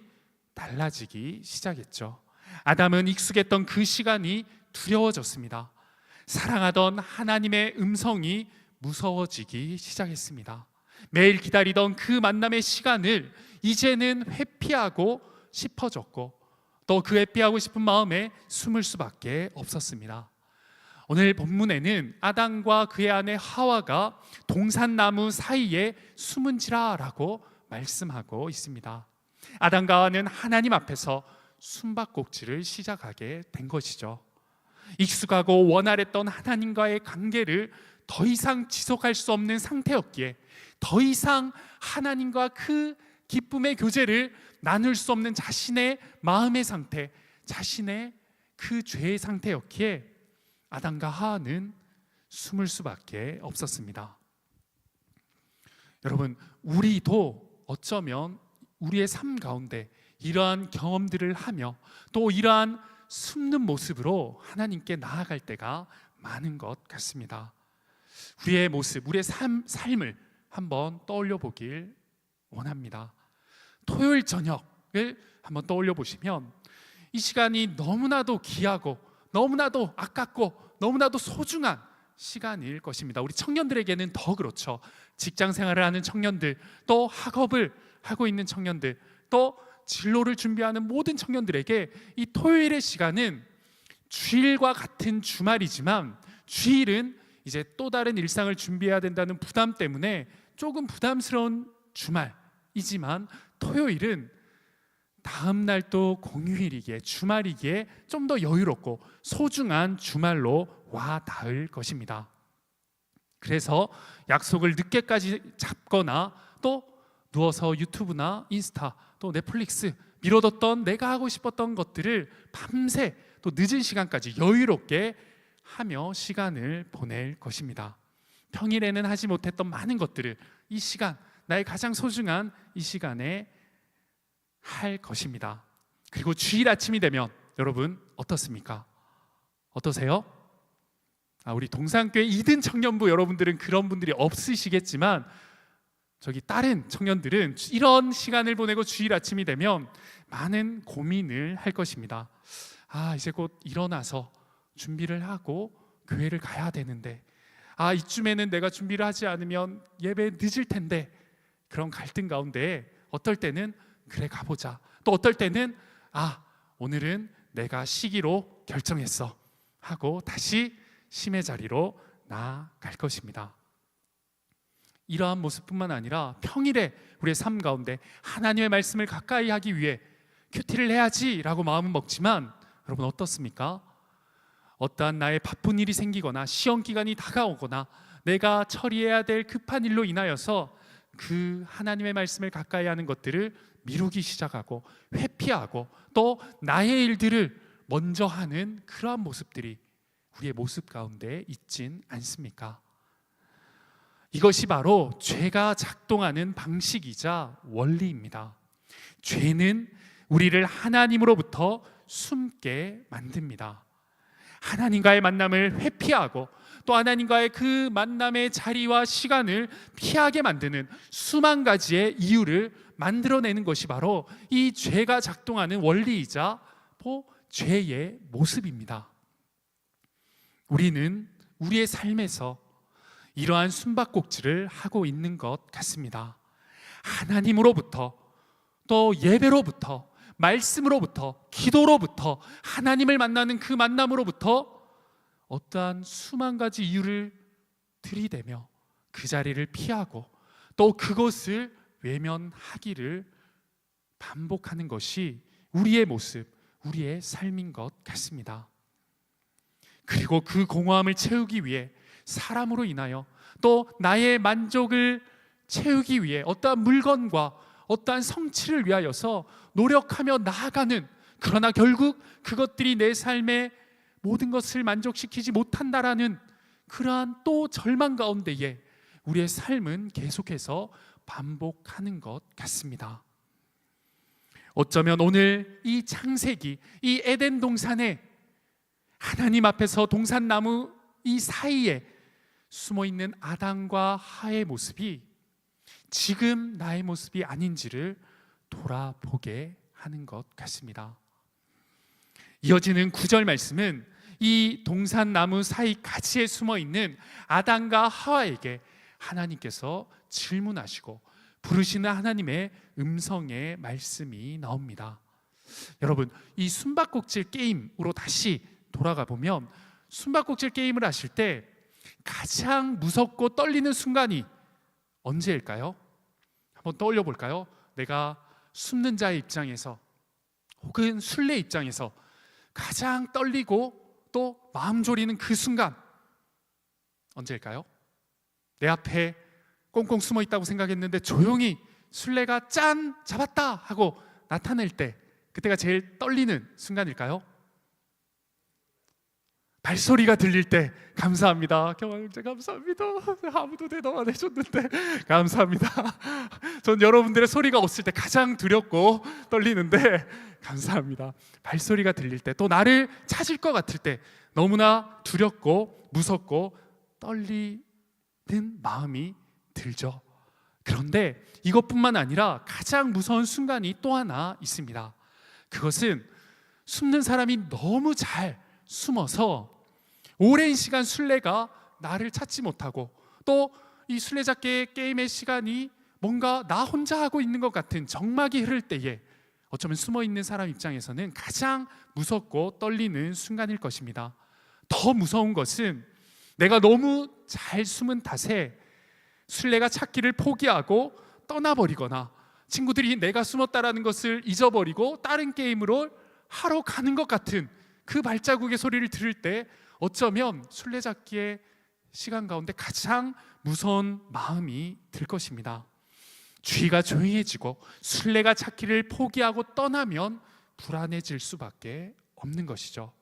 달라지기 시작했죠. 아담은 익숙했던 그 시간이 두려워졌습니다. 사랑하던 하나님의 음성이 무서워지기 시작했습니다. 매일 기다리던 그 만남의 시간을 이제는 회피하고 싶어졌고 또 그에 피하고 싶은 마음에 숨을 수밖에 없었습니다. 오늘 본문에는 아담과 그의 아내 하와가 동산나무 사이에 숨은지라라고 말씀하고 있습니다. 아담과 하와는 하나님 앞에서 숨바꼭질을 시작하게 된 것이죠. 익숙하고 원활했던 하나님과의 관계를 더 이상 지속할 수 없는 상태였기에, 더 이상 하나님과 그 기쁨의 교제를 나눌 수 없는 자신의 마음의 상태, 자신의 그 죄의 상태였기에 아담과 하와는 숨을 수밖에 없었습니다. 여러분, 우리도 어쩌면 우리의 삶 가운데 이러한 경험들을 하며 또 이러한 숨는 모습으로 하나님께 나아갈 때가 많은 것 같습니다. 우리의 모습, 우리의 삶을 한번 떠올려 보길 원합니다. 토요일 저녁을 한번 떠올려 보시면 이 시간이 너무나도 귀하고 너무나도 아깝고 너무나도 소중한 시간일 것입니다. 우리 청년들에게는 더 그렇죠. 직장 생활을 하는 청년들, 또 학업을 하고 있는 청년들, 또 진로를 준비하는 모든 청년들에게 이 토요일의 시간은 주일과 같은 주말이지만, 주일은 이제 또 다른 일상을 준비해야 된다는 부담 때문에 조금 부담스러운 주말이지만, 토요일은 다음 날도 공휴일이기에, 주말이기에 좀 더 여유롭고 소중한 주말로 와 닿을 것입니다. 그래서 약속을 늦게까지 잡거나 또 누워서 유튜브나 인스타 또 넷플릭스 미뤄뒀던 내가 하고 싶었던 것들을 밤새 또 늦은 시간까지 여유롭게 하며 시간을 보낼 것입니다. 평일에는 하지 못했던 많은 것들을 이 시간, 나의 가장 소중한 이 시간에 할 것입니다. 그리고 주일 아침이 되면 여러분 어떻습니까? 어떠세요? 우리 동산교회 이든 청년부 여러분들은 그런 분들이 없으시겠지만, 저기 다른 청년들은 이런 시간을 보내고 주일 아침이 되면 많은 고민을 할 것입니다. 이제 곧 일어나서 준비를 하고 교회를 가야 되는데, 이쯤에는 내가 준비를 하지 않으면 예배 늦을 텐데, 그런 갈등 가운데 어떨 때는 그래 가보자, 또 어떨 때는 오늘은 내가 쉬기로 결정했어 하고 다시 쉼의 자리로 나아갈 것입니다. 이러한 모습뿐만 아니라 평일에 우리의 삶 가운데 하나님의 말씀을 가까이 하기 위해 큐티를 해야지라고 마음은 먹지만, 여러분 어떻습니까? 어떠한 나의 바쁜 일이 생기거나 시험 기간이 다가오거나 내가 처리해야 될 급한 일로 인하여서 그 하나님의 말씀을 가까이 하는 것들을 미루기 시작하고 회피하고 또 나의 일들을 먼저 하는 그러한 모습들이 우리의 모습 가운데 있진 않습니까? 이것이 바로 죄가 작동하는 방식이자 원리입니다. 죄는 우리를 하나님으로부터 숨게 만듭니다. 하나님과의 만남을 회피하고 또 하나님과의 그 만남의 자리와 시간을 피하게 만드는 수만 가지의 이유를 만들어내는 것이 바로 이 죄가 작동하는 원리이자 죄의 모습입니다. 우리는 우리의 삶에서 이러한 숨바꼭질을 하고 있는 것 같습니다. 하나님으로부터 또 예배로부터 말씀으로부터 기도로부터 하나님을 만나는 그 만남으로부터 어떠한 수만 가지 이유를 들이대며 그 자리를 피하고 또 그것을 외면하기를 반복하는 것이 우리의 모습, 우리의 삶인 것 같습니다. 그리고 그 공허함을 채우기 위해 사람으로 인하여 또 나의 만족을 채우기 위해 어떠한 물건과 어떠한 성취를 위하여서 노력하며 나아가는, 그러나 결국 그것들이 내 삶의 모든 것을 만족시키지 못한다라는 그러한 또 절망 가운데에 우리의 삶은 계속해서 반복하는 것 같습니다. 어쩌면 오늘 이 창세기, 이 에덴 동산에 하나님 앞에서 동산나무 이 사이에 숨어있는 아담과 하의 모습이 지금 나의 모습이 아닌지를 돌아보게 하는 것 같습니다. 이어지는 9절 말씀은 이 동산나무 사이 가지에 숨어있는 아담과 하와에게 하나님께서 질문하시고 부르시는 하나님의 음성의 말씀이 나옵니다. 여러분, 이 숨바꼭질 게임으로 다시 돌아가 보면 숨바꼭질 게임을 하실 때 가장 무섭고 떨리는 순간이 언제일까요? 한번 떠올려 볼까요? 내가 숨는 자의 입장에서 혹은 술래 입장에서 가장 떨리고 또 마음 졸이는 그 순간 언제일까요? 내 앞에 꽁꽁 숨어 있다고 생각했는데 조용히 술래가 짠! 잡았다! 하고 나타낼 때, 그때가 제일 떨리는 순간일까요? 발소리가 들릴 때. 감사합니다. 경환형제 감사합니다. 아무도 대답 안 해줬는데 감사합니다. 전 여러분들의 소리가 없을 때 가장 두렵고 떨리는데 감사합니다. 발소리가 들릴 때, 또 나를 찾을 것 같을 때 너무나 두렵고 무섭고 떨리는 마음이 들죠. 그런데 이것뿐만 아니라 가장 무서운 순간이 또 하나 있습니다. 그것은 숨는 사람이 너무 잘 숨어서 오랜 시간 술래가 나를 찾지 못하고, 또 이 술래잡기 게임의 시간이 뭔가 나 혼자 하고 있는 것 같은 정막이 흐를 때에 어쩌면 숨어 있는 사람 입장에서는 가장 무섭고 떨리는 순간일 것입니다. 더 무서운 것은 내가 너무 잘 숨은 탓에 술래가 찾기를 포기하고 떠나버리거나 친구들이 내가 숨었다라는 것을 잊어버리고 다른 게임으로 하러 가는 것 같은 그 발자국의 소리를 들을 때 어쩌면 술래잡기의 시간 가운데 가장 무서운 마음이 들 것입니다. 주위가 조용해지고 술래가 찾기를 포기하고 떠나면 불안해질 수밖에 없는 것이죠.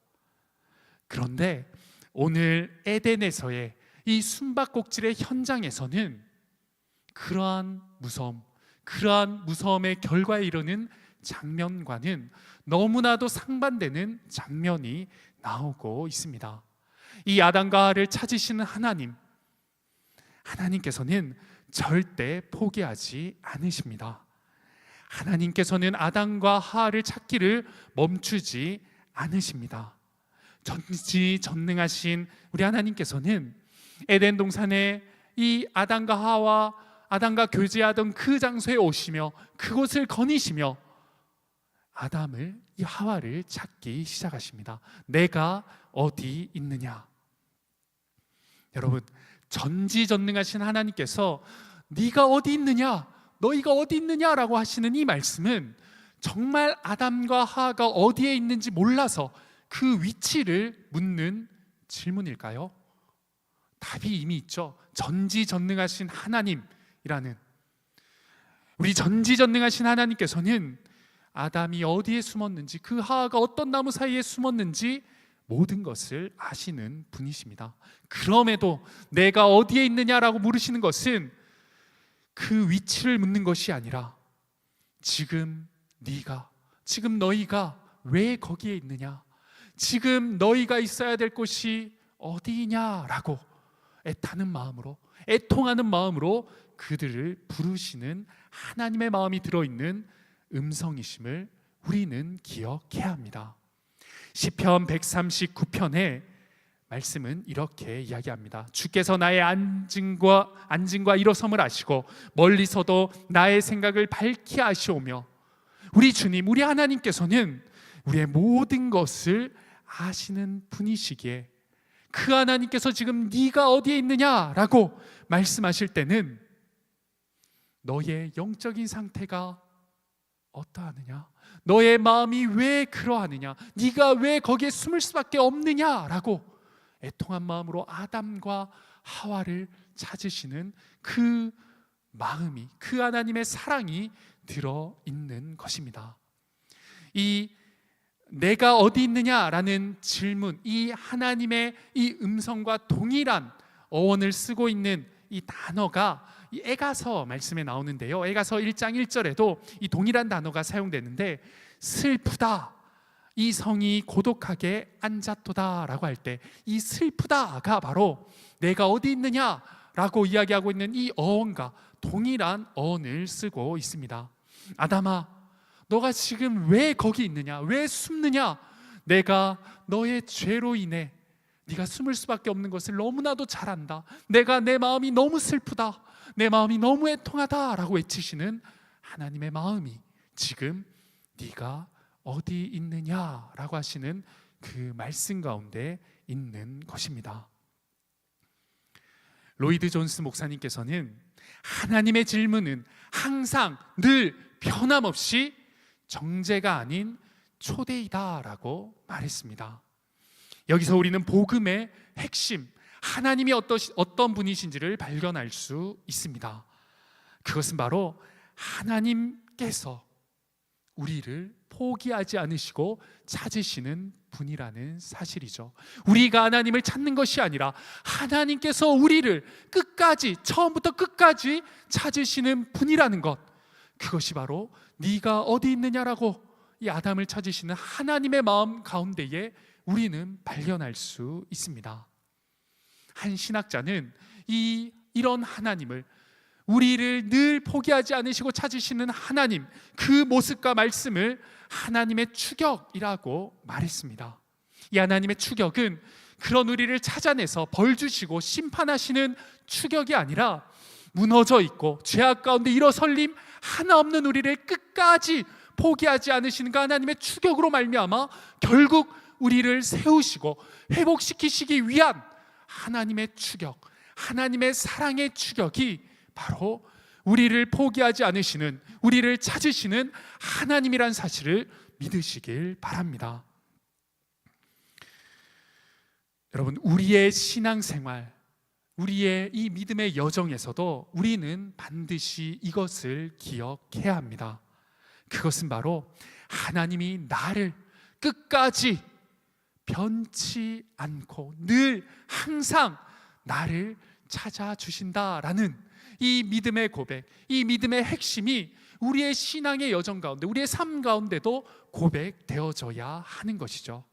그런데 오늘 에덴에서의 이 숨바꼭질의 현장에서는 그러한 무서움의 결과에 이르는 장면과는 너무나도 상반되는 장면이 나오고 있습니다. 이 아담과 하와를 찾으시는 하나님께서는 절대 포기하지 않으십니다. 하나님께서는 아담과 하와를 찾기를 멈추지 않으십니다. 전지전능하신 우리 하나님께서는 에덴 동산에 이 아담과 교제하던 그 장소에 오시며 그곳을 거니시며 아담을, 이 하와를 찾기 시작하십니다. 내가 어디 있느냐? 여러분, 전지전능하신 하나님께서 네가 어디 있느냐, 너희가 어디 있느냐라고 하시는 이 말씀은 정말 아담과 하와가 어디에 있는지 몰라서 그 위치를 묻는 질문일까요? 답이 이미 있죠. 전지전능하신 하나님이라는, 우리 전지전능하신 하나님께서는 아담이 어디에 숨었는지, 그 하와가 어떤 나무 사이에 숨었는지 모든 것을 아시는 분이십니다. 그럼에도 내가 어디에 있느냐라고 물으시는 것은 그 위치를 묻는 것이 아니라 지금 너희가 왜 거기에 있느냐, 지금 너희가 있어야 될 곳이 어디냐라고 애타는 마음으로, 애통하는 마음으로 그들을 부르시는 하나님의 마음이 들어있는 음성이심을 우리는 기억해야 합니다. 시편 139편의 말씀은 이렇게 이야기합니다. 주께서 나의 앉음과 일어섬을 아시고 멀리서도 나의 생각을 밝히 아시오며, 우리 주님, 우리 하나님께서는 우리의 모든 것을 아시는 분이시기에 그 하나님께서 지금 네가 어디에 있느냐라고 말씀하실 때는 너의 영적인 상태가 어떠하느냐, 너의 마음이 왜 그러하느냐, 네가 왜 거기에 숨을 수밖에 없느냐라고 애통한 마음으로 아담과 하와를 찾으시는 그 마음이, 그 하나님의 사랑이 들어있는 것입니다. 이 내가 어디 있느냐라는 질문, 이 하나님의 이 음성과 동일한 어원을 쓰고 있는 이 단어가 이 에가서 말씀에 나오는데요, 에가서 1장 1절에도 이 동일한 단어가 사용되는데, 슬프다, 이 성이 고독하게 앉았도다 라고 할 때 이 슬프다가 바로 내가 어디 있느냐라고 이야기하고 있는 이 어원과 동일한 어원을 쓰고 있습니다. 아담아, 너가 지금 왜 거기 있느냐, 왜 숨느냐, 내가 너의 죄로 인해 네가 숨을 수밖에 없는 것을 너무나도 잘 안다. 내 마음이 너무 슬프다, 내 마음이 너무 애통하다 라고 외치시는 하나님의 마음이 지금 네가 어디 있느냐라고 하시는 그 말씀 가운데 있는 것입니다. 로이드 존스 목사님께서는 하나님의 질문은 항상 늘 변함없이 정죄가 아닌 초대이다라고 말했습니다. 여기서 우리는 복음의 핵심, 하나님이 어떤 분이신지를 발견할 수 있습니다. 그것은 바로 하나님께서 우리를 포기하지 않으시고 찾으시는 분이라는 사실이죠. 우리가 하나님을 찾는 것이 아니라 하나님께서 우리를 끝까지, 처음부터 끝까지 찾으시는 분이라는 것, 그것이 바로 네가 어디 있느냐라고 이 아담을 찾으시는 하나님의 마음 가운데에 우리는 발견할 수 있습니다. 한 신학자는 이런 하나님을, 우리를 늘 포기하지 않으시고 찾으시는 하나님, 그 모습과 말씀을 하나님의 추격이라고 말했습니다. 이 하나님의 추격은 그런 우리를 찾아내서 벌 주시고 심판하시는 추격이 아니라 무너져 있고 죄악 가운데 일어설림 하나 없는 우리를 끝까지 포기하지 않으시는 그 하나님의 추격으로 말미암아 결국 우리를 세우시고 회복시키시기 위한 하나님의 추격, 하나님의 사랑의 추격이 바로 우리를 포기하지 않으시는, 우리를 찾으시는 하나님이란 사실을 믿으시길 바랍니다. 여러분, 우리의 신앙생활, 우리의 이 믿음의 여정에서도 우리는 반드시 이것을 기억해야 합니다. 그것은 바로 하나님이 나를 끝까지 변치 않고 늘 항상 나를 찾아주신다라는 이 믿음의 고백, 이 믿음의 핵심이 우리의 신앙의 여정 가운데, 우리의 삶 가운데도 고백되어져야 하는 것이죠.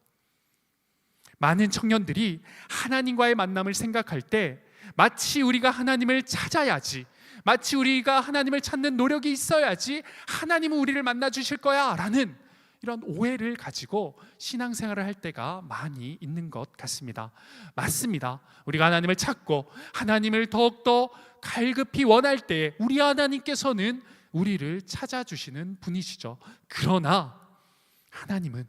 많은 청년들이 하나님과의 만남을 생각할 때 마치 우리가 하나님을 찾아야지, 마치 우리가 하나님을 찾는 노력이 있어야지 하나님은 우리를 만나 주실 거야 라는 이런 오해를 가지고 신앙생활을 할 때가 많이 있는 것 같습니다. 맞습니다. 우리가 하나님을 찾고 하나님을 더욱더 갈급히 원할 때에 우리 하나님께서는 우리를 찾아주시는 분이시죠. 그러나 하나님은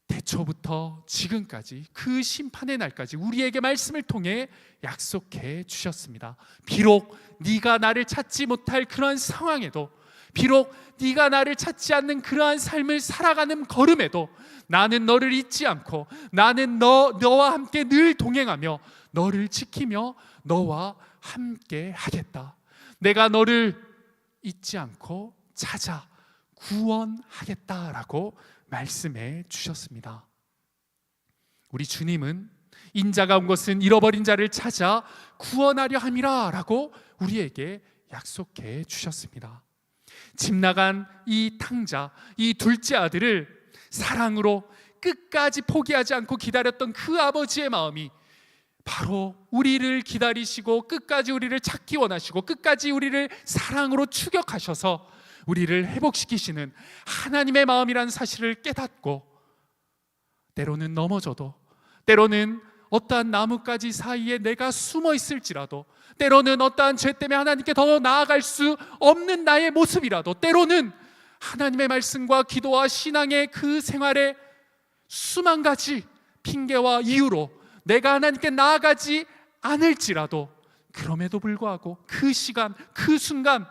태초부터 지금까지 그 심판의 날까지 우리에게 말씀을 통해 약속해 주셨습니다. 비록 네가 나를 찾지 못할 그러한 상황에도, 비록 네가 나를 찾지 않는 그러한 삶을 살아가는 걸음에도 나는 너를 잊지 않고 나는 너와 함께 늘 동행하며 너를 지키며 너와 함께 하겠다. 내가 너를 잊지 않고 찾아 구원하겠다라고 말씀해 주셨습니다. 우리 주님은 인자가 온 것은 잃어버린 자를 찾아 구원하려 함이라 라고 우리에게 약속해 주셨습니다. 집 나간 이 탕자, 이 둘째 아들을 사랑으로 끝까지 포기하지 않고 기다렸던 그 아버지의 마음이 바로 우리를 기다리시고 끝까지 우리를 찾기 원하시고 끝까지 우리를 사랑으로 추격하셔서 우리를 회복시키시는 하나님의 마음이라는 사실을 깨닫고, 때로는 넘어져도, 때로는 어떠한 나뭇가지 사이에 내가 숨어 있을지라도, 때로는 어떠한 죄 때문에 하나님께 더 나아갈 수 없는 나의 모습이라도, 때로는 하나님의 말씀과 기도와 신앙의 그 생활에 수만 가지 핑계와 이유로 내가 하나님께 나아가지 않을지라도, 그럼에도 불구하고 그 시간, 그 순간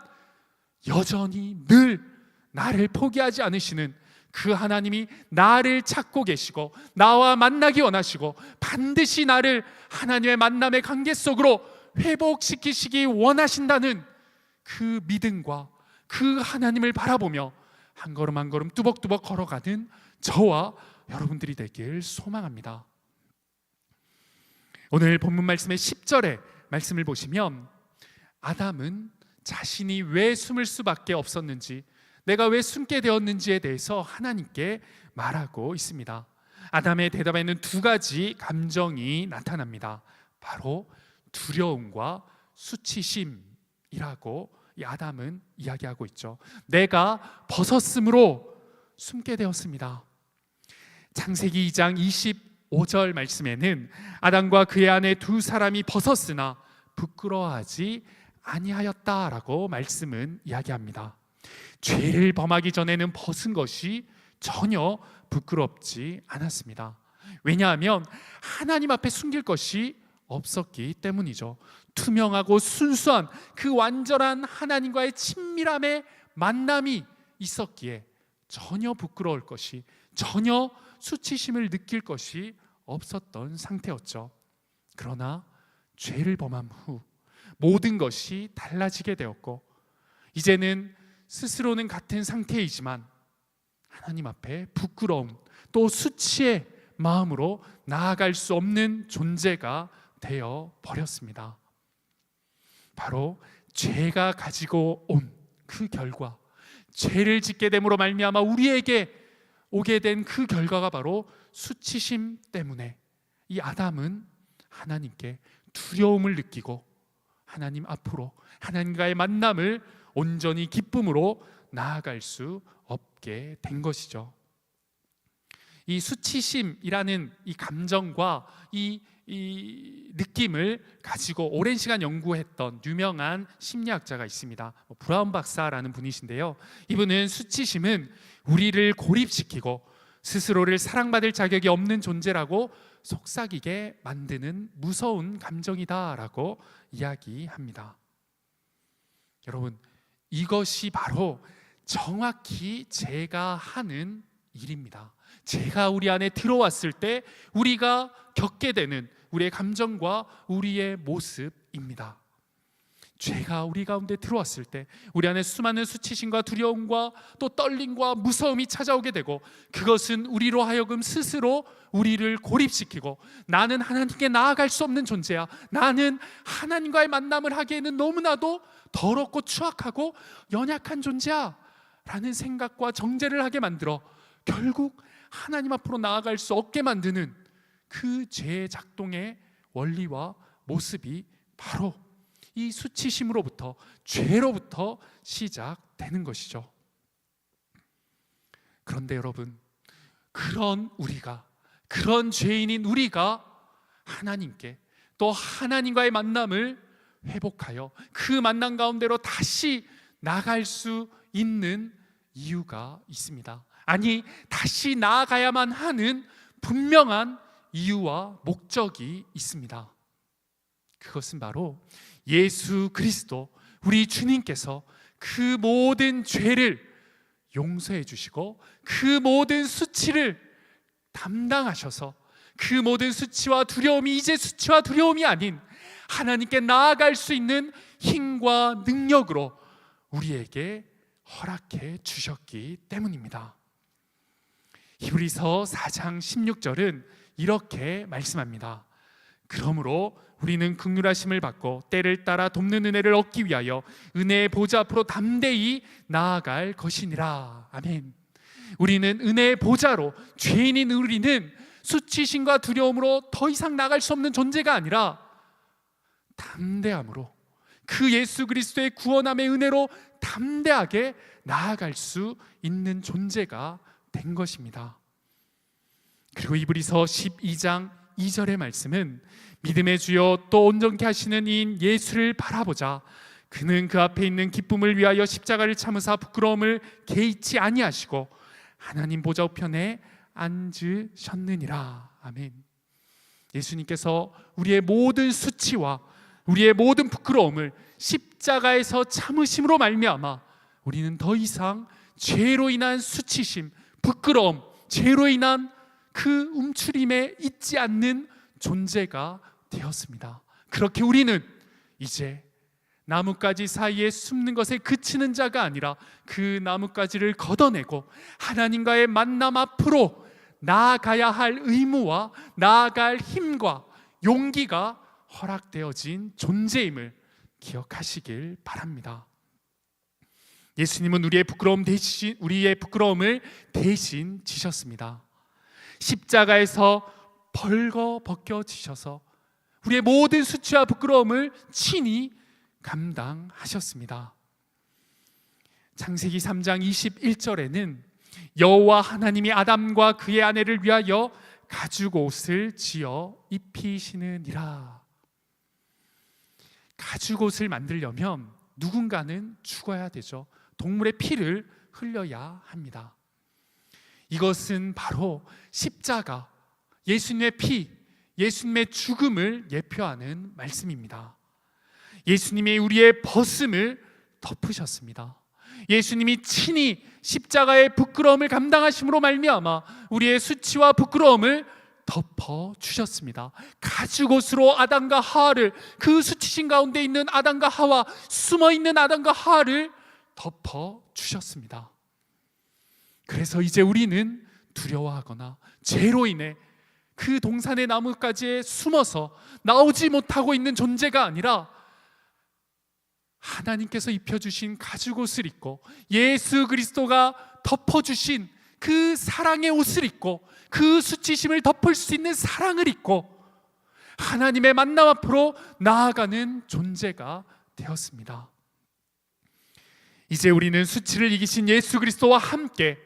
여전히 늘 나를 포기하지 않으시는 그 하나님이 나를 찾고 계시고 나와 만나기 원하시고 반드시 나를 하나님의 만남의 관계 속으로 회복시키시기 원하신다는 그 믿음과 그 하나님을 바라보며 한 걸음 한 걸음 뚜벅뚜벅 걸어가는 저와 여러분들이 되길 소망합니다. 오늘 본문 말씀의 10절의 말씀을 보시면 아담은 자신이 왜 숨을 수밖에 없었는지, 내가 왜 숨게 되었는지에 대해서 하나님께 말하고 있습니다. 아담의 대답에는 두 가지 감정이 나타납니다. 바로 두려움과 수치심이라고 이 아담은 이야기하고 있죠. 내가 벗었으므로 숨게 되었습니다. 창세기 2장 25절 말씀에는 아담과 그의 아내 두 사람이 벗었으나 부끄러워하지 아니하였다라고 말씀은 이야기합니다. 죄를 범하기 전에는 벗은 것이 전혀 부끄럽지 않았습니다. 왜냐하면 하나님 앞에 숨길 것이 없었기 때문이죠. 투명하고 순수한 그 완전한 하나님과의 친밀함의 만남이 있었기에 전혀 부끄러울 것이, 전혀 수치심을 느낄 것이 없었던 상태였죠. 그러나 죄를 범한 후 모든 것이 달라지게 되었고, 이제는 스스로는 같은 상태이지만 하나님 앞에 부끄러움 또 수치의 마음으로 나아갈 수 없는 존재가 되어 버렸습니다. 바로 죄가 가지고 온 그 결과, 죄를 짓게 됨으로 말미암아 우리에게 오게 된 그 결과가 바로 수치심 때문에 이 아담은 하나님께 두려움을 느끼고 하나님 앞으로 하나님과의 만남을 온전히 기쁨으로 나아갈 수 없게 된 것이죠. 이 수치심이라는 이 감정과 이 느낌을 가지고 오랜 시간 연구했던 유명한 심리학자가 있습니다. 브라운 박사라는 분이신데요, 이분은 수치심은 우리를 고립시키고 스스로를 사랑받을 자격이 없는 존재라고 속삭이게 만드는 무서운 감정이다라고 이야기합니다. 여러분, 이것이 바로 정확히 죄가 하는 일입니다. 죄가 우리 안에 들어왔을 때 우리가 겪게 되는 우리의 감정과 우리의 모습입니다. 죄가 우리 가운데 들어왔을 때 우리 안에 수많은 수치심과 두려움과 또 떨림과 무서움이 찾아오게 되고, 그것은 우리로 하여금 스스로 우리를 고립시키고 나는 하나님께 나아갈 수 없는 존재야, 나는 하나님과의 만남을 하기에는 너무나도 더럽고 추악하고 연약한 존재야 라는 생각과 정죄를 하게 만들어 결국 하나님 앞으로 나아갈 수 없게 만드는 그 죄의 작동의 원리와 모습이 바로 이 수치심으로부터, 죄로부터 시작되는 것이죠. 그런데 여러분, 그런 우리가, 그런 죄인인 우리가 하나님께 또 하나님과의 만남을 회복하여 그 만남 가운데로 다시 나갈 수 있는 이유가 있습니다. 아니, 다시 나아가야만 하는 분명한 이유와 목적이 있습니다. 그것은 바로 예수 그리스도, 우리 주님께서 그 모든 죄를 용서해 주시고 그 모든 수치를 담당하셔서 그 모든 수치와 두려움이 이제 수치와 두려움이 아닌 하나님께 나아갈 수 있는 힘과 능력으로 우리에게 허락해 주셨기 때문입니다. 히브리서 4장 16절은 이렇게 말씀합니다. 그러므로 우리는 긍휼하심을 받고 때를 따라 돕는 은혜를 얻기 위하여 은혜의 보좌 앞으로 담대히 나아갈 것이니라. 아멘. 우리는 은혜의 보좌로, 죄인인 우리는 수치심과 두려움으로 더 이상 나갈 수 없는 존재가 아니라 담대함으로, 그 예수 그리스도의 구원함의 은혜로 담대하게 나아갈 수 있는 존재가 된 것입니다. 그리고 히브리서 12장 2절의 말씀은 믿음의 주여 또 온전케 하시는 이인 예수를 바라보자. 그는 그 앞에 있는 기쁨을 위하여 십자가를 참으사 부끄러움을 개의치 아니하시고 하나님 보좌 우편에 앉으셨느니라. 아멘. 예수님께서 우리의 모든 수치와 우리의 모든 부끄러움을 십자가에서 참으심으로 말미암아 우리는 더 이상 죄로 인한 수치심, 부끄러움, 죄로 인한 그 움츠림에 있지 않는 존재가 되었습니다. 그렇게 우리는 이제 나뭇가지 사이에 숨는 것에 그치는 자가 아니라 그 나뭇가지를 걷어내고 하나님과의 만남 앞으로 나아가야 할 의무와 나아갈 힘과 용기가 허락되어진 존재임을 기억하시길 바랍니다. 예수님은 우리의 부끄러움을 대신 지셨습니다. 십자가에서 벌거벗겨지셔서 우리의 모든 수치와 부끄러움을 친히 감당하셨습니다. 창세기 3장 21절에는 여호와 하나님이 아담과 그의 아내를 위하여 가죽 옷을 지어 입히시느니라. 가죽 옷을 만들려면 누군가는 죽어야 되죠. 동물의 피를 흘려야 합니다. 이것은 바로 십자가, 예수님의 피, 예수님의 죽음을 예표하는 말씀입니다. 예수님이 우리의 벗음을 덮으셨습니다. 예수님이 친히 십자가의 부끄러움을 감당하심으로 말미암아 우리의 수치와 부끄러움을 덮어 주셨습니다. 가죽옷으로 아담과 하와를, 그 수치심 가운데 있는 아담과 하와, 숨어 있는 아담과 하와를 덮어 주셨습니다. 그래서 이제 우리는 두려워하거나 죄로 인해 그 동산의 나뭇가지에 숨어서 나오지 못하고 있는 존재가 아니라 하나님께서 입혀주신 가죽옷을 입고 예수 그리스도가 덮어주신 그 사랑의 옷을 입고 그 수치심을 덮을 수 있는 사랑을 입고 하나님의 만남 앞으로 나아가는 존재가 되었습니다. 이제 우리는 수치를 이기신 예수 그리스도와 함께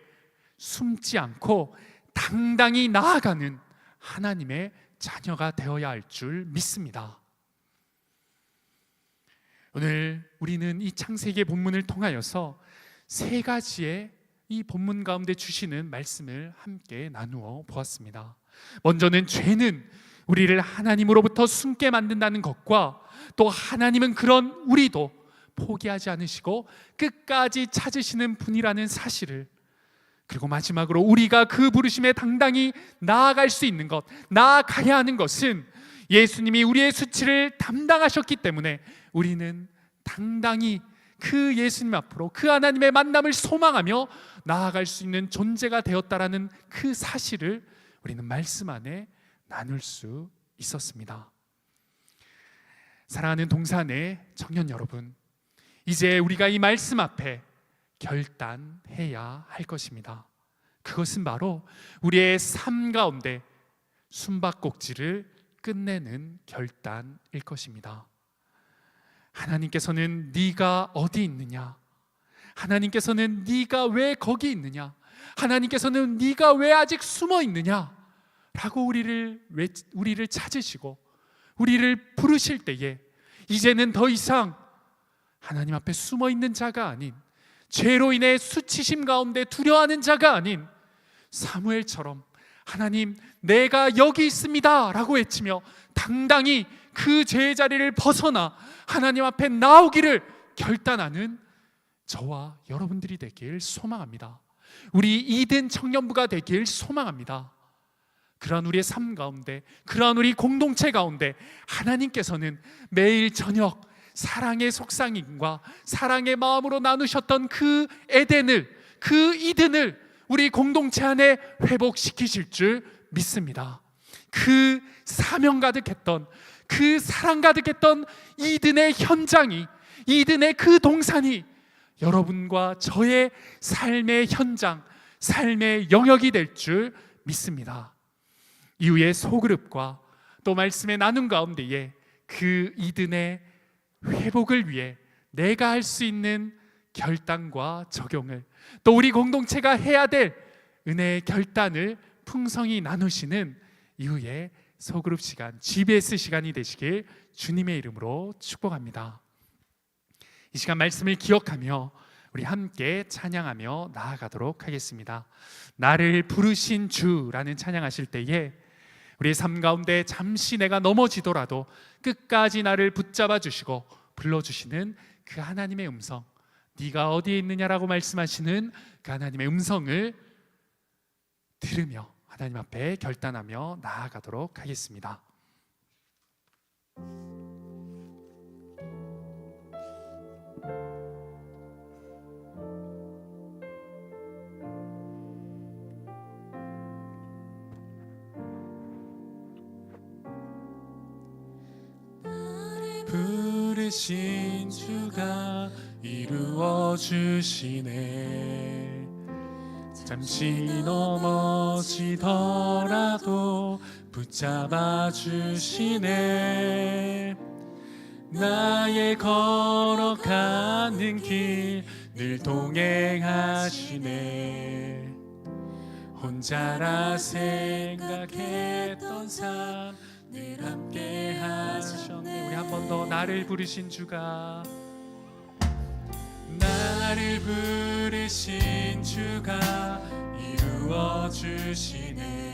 숨지 않고 당당히 나아가는 하나님의 자녀가 되어야 할 줄 믿습니다. 오늘 우리는 이 창세기의 본문을 통하여서 세 가지의 이 본문 가운데 주시는 말씀을 함께 나누어 보았습니다. 먼저는 죄는 우리를 하나님으로부터 숨게 만든다는 것과, 또 하나님은 그런 우리도 포기하지 않으시고 끝까지 찾으시는 분이라는 사실을, 그리고 마지막으로 우리가 그 부르심에 당당히 나아갈 수 있는 것, 나아가야 하는 것은 예수님이 우리의 수치를 담당하셨기 때문에 우리는 당당히 그 예수님 앞으로 그 하나님의 만남을 소망하며 나아갈 수 있는 존재가 되었다라는 그 사실을 우리는 말씀 안에 나눌 수 있었습니다. 사랑하는 동산의 청년 여러분, 이제 우리가 이 말씀 앞에 결단해야 할 것입니다. 그것은 바로 우리의 삶 가운데 숨바꼭질을 끝내는 결단일 것입니다. 하나님께서는 네가 어디 있느냐? 하나님께서는 네가 왜 거기 있느냐? 하나님께서는 네가 왜 아직 숨어 있느냐? 라고 우리를 찾으시고 우리를 부르실 때에 이제는 더 이상 하나님 앞에 숨어 있는 자가 아닌, 죄로 인해 수치심 가운데 두려워하는 자가 아닌 사무엘처럼 하나님 내가 여기 있습니다 라고 외치며 당당히 그 죄의 자리를 벗어나 하나님 앞에 나오기를 결단하는 저와 여러분들이 되길 소망합니다. 우리 이든 청년부가 되길 소망합니다. 그러한 우리의 삶 가운데, 그러한 우리 공동체 가운데 하나님께서는 매일 저녁 사랑의 속삭임과 사랑의 마음으로 나누셨던 그 에덴을, 그 이든을 우리 공동체 안에 회복시키실 줄 믿습니다. 그 사명 가득했던, 그 사랑 가득했던 이든의 현장이, 이든의 그 동산이 여러분과 저의 삶의 현장, 삶의 영역이 될 줄 믿습니다. 이후에 소그룹과 또 말씀의 나눔 가운데에 그 이든의 회복을 위해 내가 할 수 있는 결단과 적용을, 또 우리 공동체가 해야 될 은혜의 결단을 풍성히 나누시는 이후에 소그룹 시간, GBS 시간이 되시길 주님의 이름으로 축복합니다. 이 시간 말씀을 기억하며 우리 함께 찬양하며 나아가도록 하겠습니다. 나를 부르신 주라는 찬양하실 때에 우리의 삶 가운데 잠시 내가 넘어지더라도 끝까지 나를 붙잡아 주시고 불러주시는 그 하나님의 음성, 네가 어디에 있느냐라고 말씀하시는 그 하나님의 음성을 들으며 하나님 앞에 결단하며 나아가도록 하겠습니다. 부르신 주가 이루어 주시네. 잠시 넘어지더라도 붙잡아 주시네. 나의 걸어가는 길 늘 동행하시네. 혼자라 생각했던 삶 늘 함께 하셨네. 우리 한 번 더 나를 부르신 주가, 나를 부르신 주가 이루어 이루어주시네.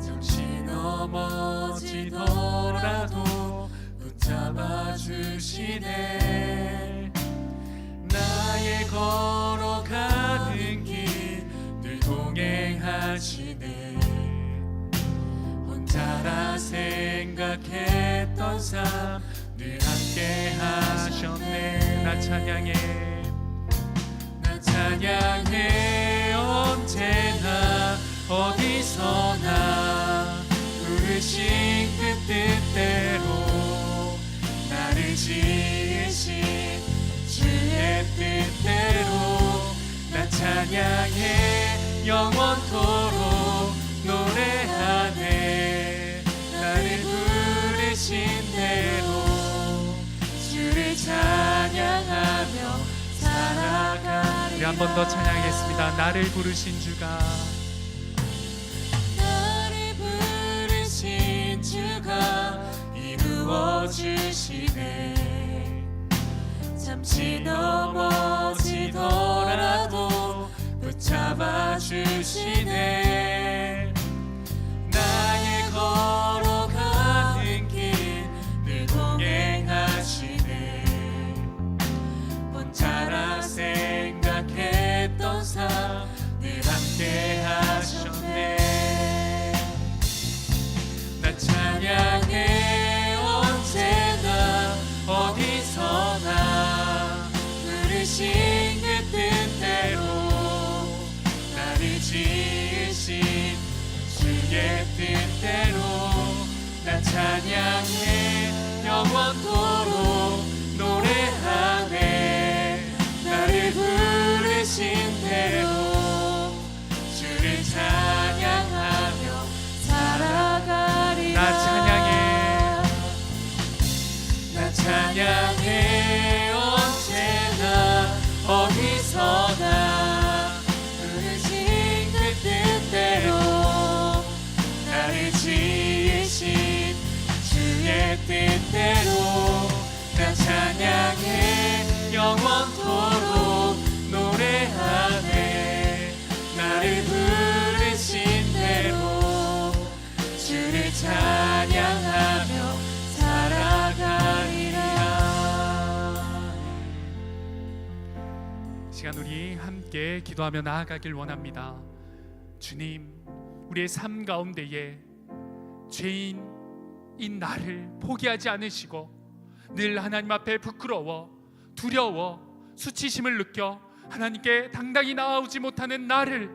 잠시 넘어지더라도 붙잡아 주시네. 나의 걸어가는 길 늘 동행하시네. 혼자라 생각했던 삶 늘 함께 하셨네. 나 찬양해, 나 찬양해. 언제나 어디서나 부르신 그 뜻대로 나를 지으신 주의 뜻대로 나 찬양해. 영원토록 노래하네. 나를 부르신 대로 주를 찬양하며 살아가리. 우리 한 번 더 찬양하겠습니다. 나를 부르신 주가, 나를 부르신 주가 이루어주시네. 잠시 넘어지더라도 붙잡아 주시네. 나의 걸어가는 길 늘 동행하시네. 혼자라 생각했던 삶 늘 함께 하셨네. 나 찬양해. 언제나 어디서나 부르신 그 뜻대로 나를 지으신 주의 뜻대로 나 찬양해. 영원토록 노래하네. 나를 부르신 대로 주를 찬양하며 살아가리. 나 찬양해, 나 찬양해. 언제나 어디서나 부르신 그 뜻대로 나를 지으신 주의 뜻대로 나 찬양해. 영원토록 노래하네. 나를 부르신 대로 주를 찬양하며 살아가리라. 시간 우리 함께 기도하며 나아가길 원합니다. 주님, 우리의 삶 가운데에 죄인인 나를 포기하지 않으시고 늘 하나님 앞에 부끄러워, 두려워, 수치심을 느껴 하나님께 당당히 나아오지 못하는 나를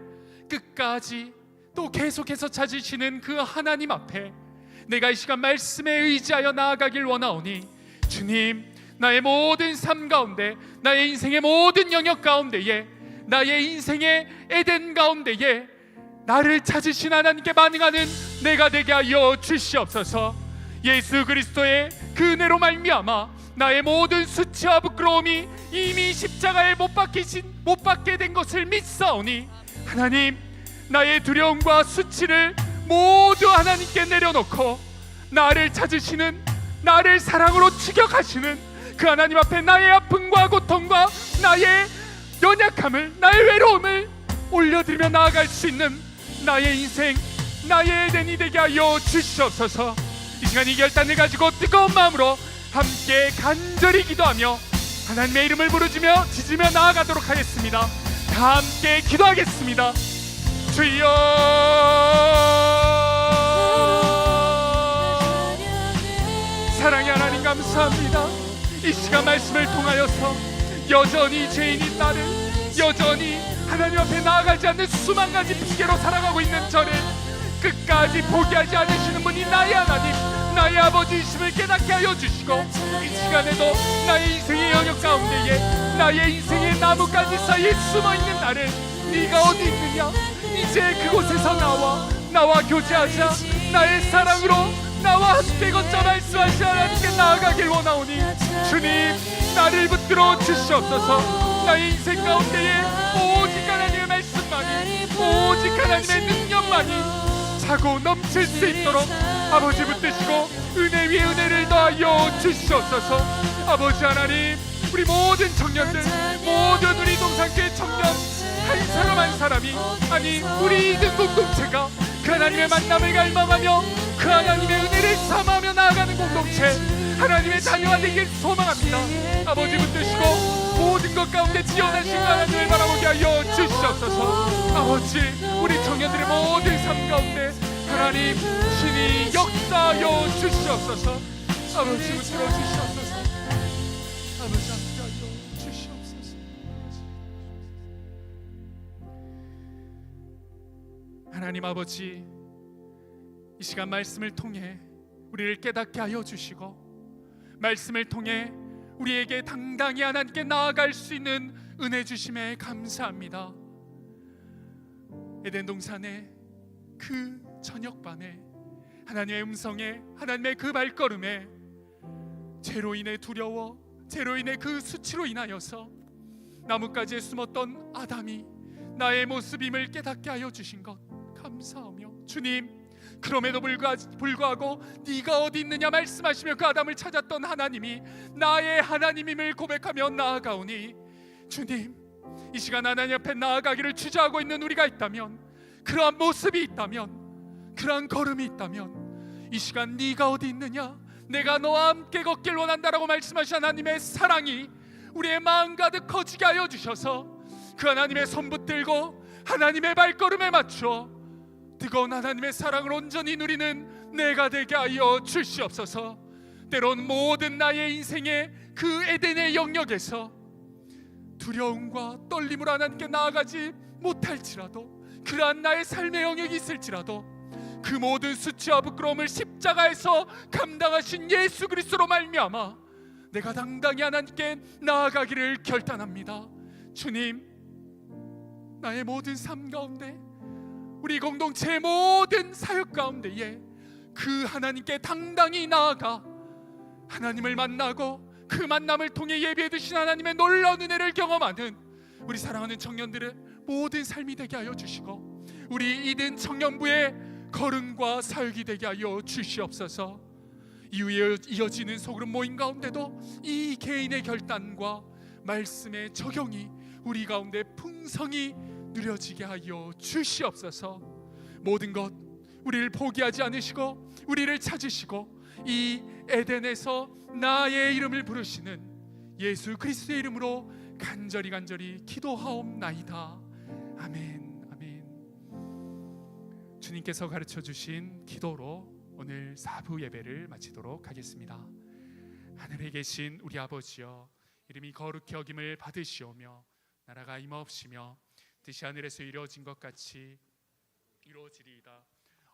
끝까지 또 계속해서 찾으시는 그 하나님 앞에 내가 이 시간 말씀에 의지하여 나아가길 원하오니 주님, 나의 모든 삶 가운데, 나의 인생의 모든 영역 가운데에, 나의 인생의 에덴 가운데에 나를 찾으신 하나님께 반응하는 내가 되게 하여 주시옵소서. 예수 그리스도의 그 은혜로 말미암아 나의 모든 수치와 부끄러움이 이미 십자가에 못 박게 된 것을 믿사오니 하나님, 나의 두려움과 수치를 모두 하나님께 내려놓고 나를 찾으시는, 나를 사랑으로 추격하시는 그 하나님 앞에 나의 아픔과 고통과 나의 연약함을, 나의 외로움을 올려드리며 나아갈 수 있는 나의 인생, 나의 에덴이 되게 하여 주시옵소서. 이 시간 이 결단을 가지고 뜨거운 마음으로 함께 간절히 기도하며 하나님의 이름을 부르짖으며 지지며 나아가도록 하겠습니다. 다 함께 기도하겠습니다. 주여, 사랑의 하나님 감사합니다. 이 시간 말씀을 통하여서 여전히 죄인인 나를, 여전히 하나님 앞에 나아가지 않는 수만 가지 핑계로 살아가고 있는 저를 끝까지 포기하지 않으시는 분이 나의 하나님, 나의 아버지이심을 깨닫게 하여 주시고 이 시간에도 나의 인생의 영역 가운데에, 나의 인생의 나뭇가지 사이에 숨어있는 나를 네가 어디 있느냐, 이제 그곳에서 나와 교제하자. 나의 사랑으로 나와 함께 걷자 말씀하시 하나님께 나아가길 원하오니 주님, 나를 붙들어 주시옵소서. 나의 인생 가운데에 오직 하나님의 말씀만이, 오직 하나님의 능력만이 차고 넘칠 수 있도록 아버지 붙드시고 은혜 위에 은혜를 더하여 주시옵소서. 아버지 하나님, 우리 모든 청년들, 모든 우리 동산교회 청년 한 사람 한 사람이, 아니 우리 이든 공동체가 그 하나님의 만남을 갈망하며 그 하나님의 은혜를 삼아며 나아가는 공동체, 하나님의 자녀가 되길 소망합니다. 아버지 붙드시고 모든 것 가운데 지원하신 하나님을 바라보게 하여 주시옵소서. 아버지, 우리 청년들의 모든 삶 가운데 하나님 신이 역사하여 주시옵소서. 아버지 붙들어 주시옵소서. 아버지 함께하여 주시옵소서. 하나님 아버지, 이 시간 말씀을 통해 우리를 깨닫게 하여 주시고, 말씀을 통해 우리에게 당당히 하나님께 나아갈 수 있는 은혜 주심에 감사합니다. 에덴 동산의 그 저녁반에 하나님의 음성에, 하나님의 그 발걸음에 죄로 인해 두려워, 죄로 인해 그 수치로 인하여서 나뭇가지에 숨었던 아담이 나의 모습임을 깨닫게 하여 주신 것 감사하며, 주님, 그럼에도 불구하고 네가 어디 있느냐 말씀하시며 그 아담을 찾았던 하나님이 나의 하나님임을 고백하며 나아가오니, 주님, 이 시간 하나님 앞에 나아가기를 주저하고 있는 우리가 있다면, 그러한 모습이 있다면, 그러한 걸음이 있다면, 이 시간 네가 어디 있느냐, 내가 너와 함께 걷길 원한다라고 말씀하신 하나님의 사랑이 우리의 마음 가득 커지게 하여 주셔서 그 하나님의 손 붙들고 하나님의 발걸음에 맞춰 뜨거운 하나님의 사랑을 온전히 누리는 내가 되게 하여 주시옵소서. 때론 모든 나의 인생의 그 에덴의 영역에서 두려움과 떨림으로 하나님께 나아가지 못할지라도, 그러한 나의 삶의 영역이 있을지라도 그 모든 수치와 부끄러움을 십자가에서 감당하신 예수 그리스도로 말미암아 내가 당당히 하나님께 나아가기를 결단합니다. 주님, 나의 모든 삶 가운데, 우리 공동체의 모든 사역 가운데에 그 하나님께 당당히 나아가 하나님을 만나고 그 만남을 통해 예비해 두신 하나님의 놀라운 은혜를 경험하는 우리 사랑하는 청년들의 모든 삶이 되게 하여 주시고, 우리 이든 청년부의 걸음과 사역이 되게 하여 주시옵소서. 이후에 이어지는 소그룹 모임 가운데도 이 개인의 결단과 말씀의 적용이 우리 가운데 풍성히 누려지게 하여 주시옵소서. 모든 것 우리를 포기하지 않으시고 우리를 찾으시고 이 에덴에서 나의 이름을 부르시는 예수 그리스도의 이름으로 간절히 기도하옵나이다. 아멘. 아멘. 주님께서 가르쳐 주신 기도로 오늘 4부 예배를 마치도록 하겠습니다. 하늘에 계신 우리 아버지여, 이름이 거룩히 여김을 받으시오며 나라가 임하옵시며 뜻이 하늘에서 이루어진 것 같이 이루어지리이다.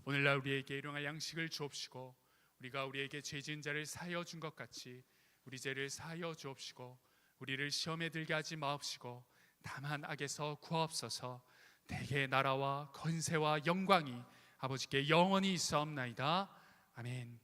오늘날 우리에게 일용할 양식을 주옵시고, 우리가 우리에게 죄 지은 자를 사하여 준 것 같이 우리 죄를 사하여 주옵시고, 우리를 시험에 들게 하지 마옵시고 다만 악에서 구하옵소서. 대개 나라와 권세와 영광이 아버지께 영원히 있사옵나이다. 아멘.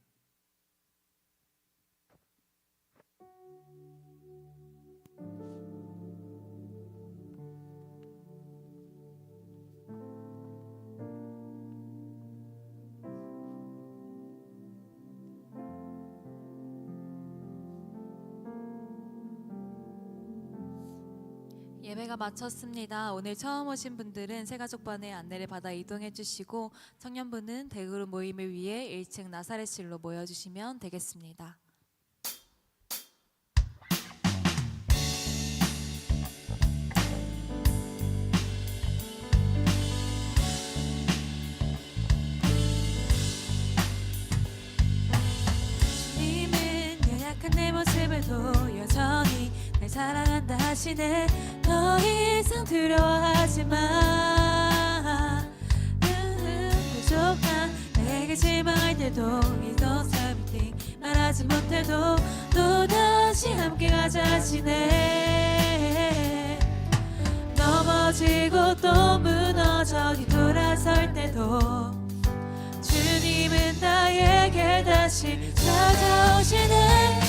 예배가 마쳤습니다. 오늘 처음 오신 분들은 새가족반의 안내를 받아 이동해 주시고, 청년부는 대그룹 모임을 위해 1층 나사렛실로 모여주시면 되겠습니다. 주님은 연약한 내 모습에도 여전히 날 사랑한다 하시네. 더 이상 두려워하지 마. 부족한 내게 실망할 때도 You don't everything 말하지 못해도 또다시 함께 가자 하시네. 넘어지고 또 무너져 뒤돌아설 때도 주님은 나에게 다시 찾아오시네.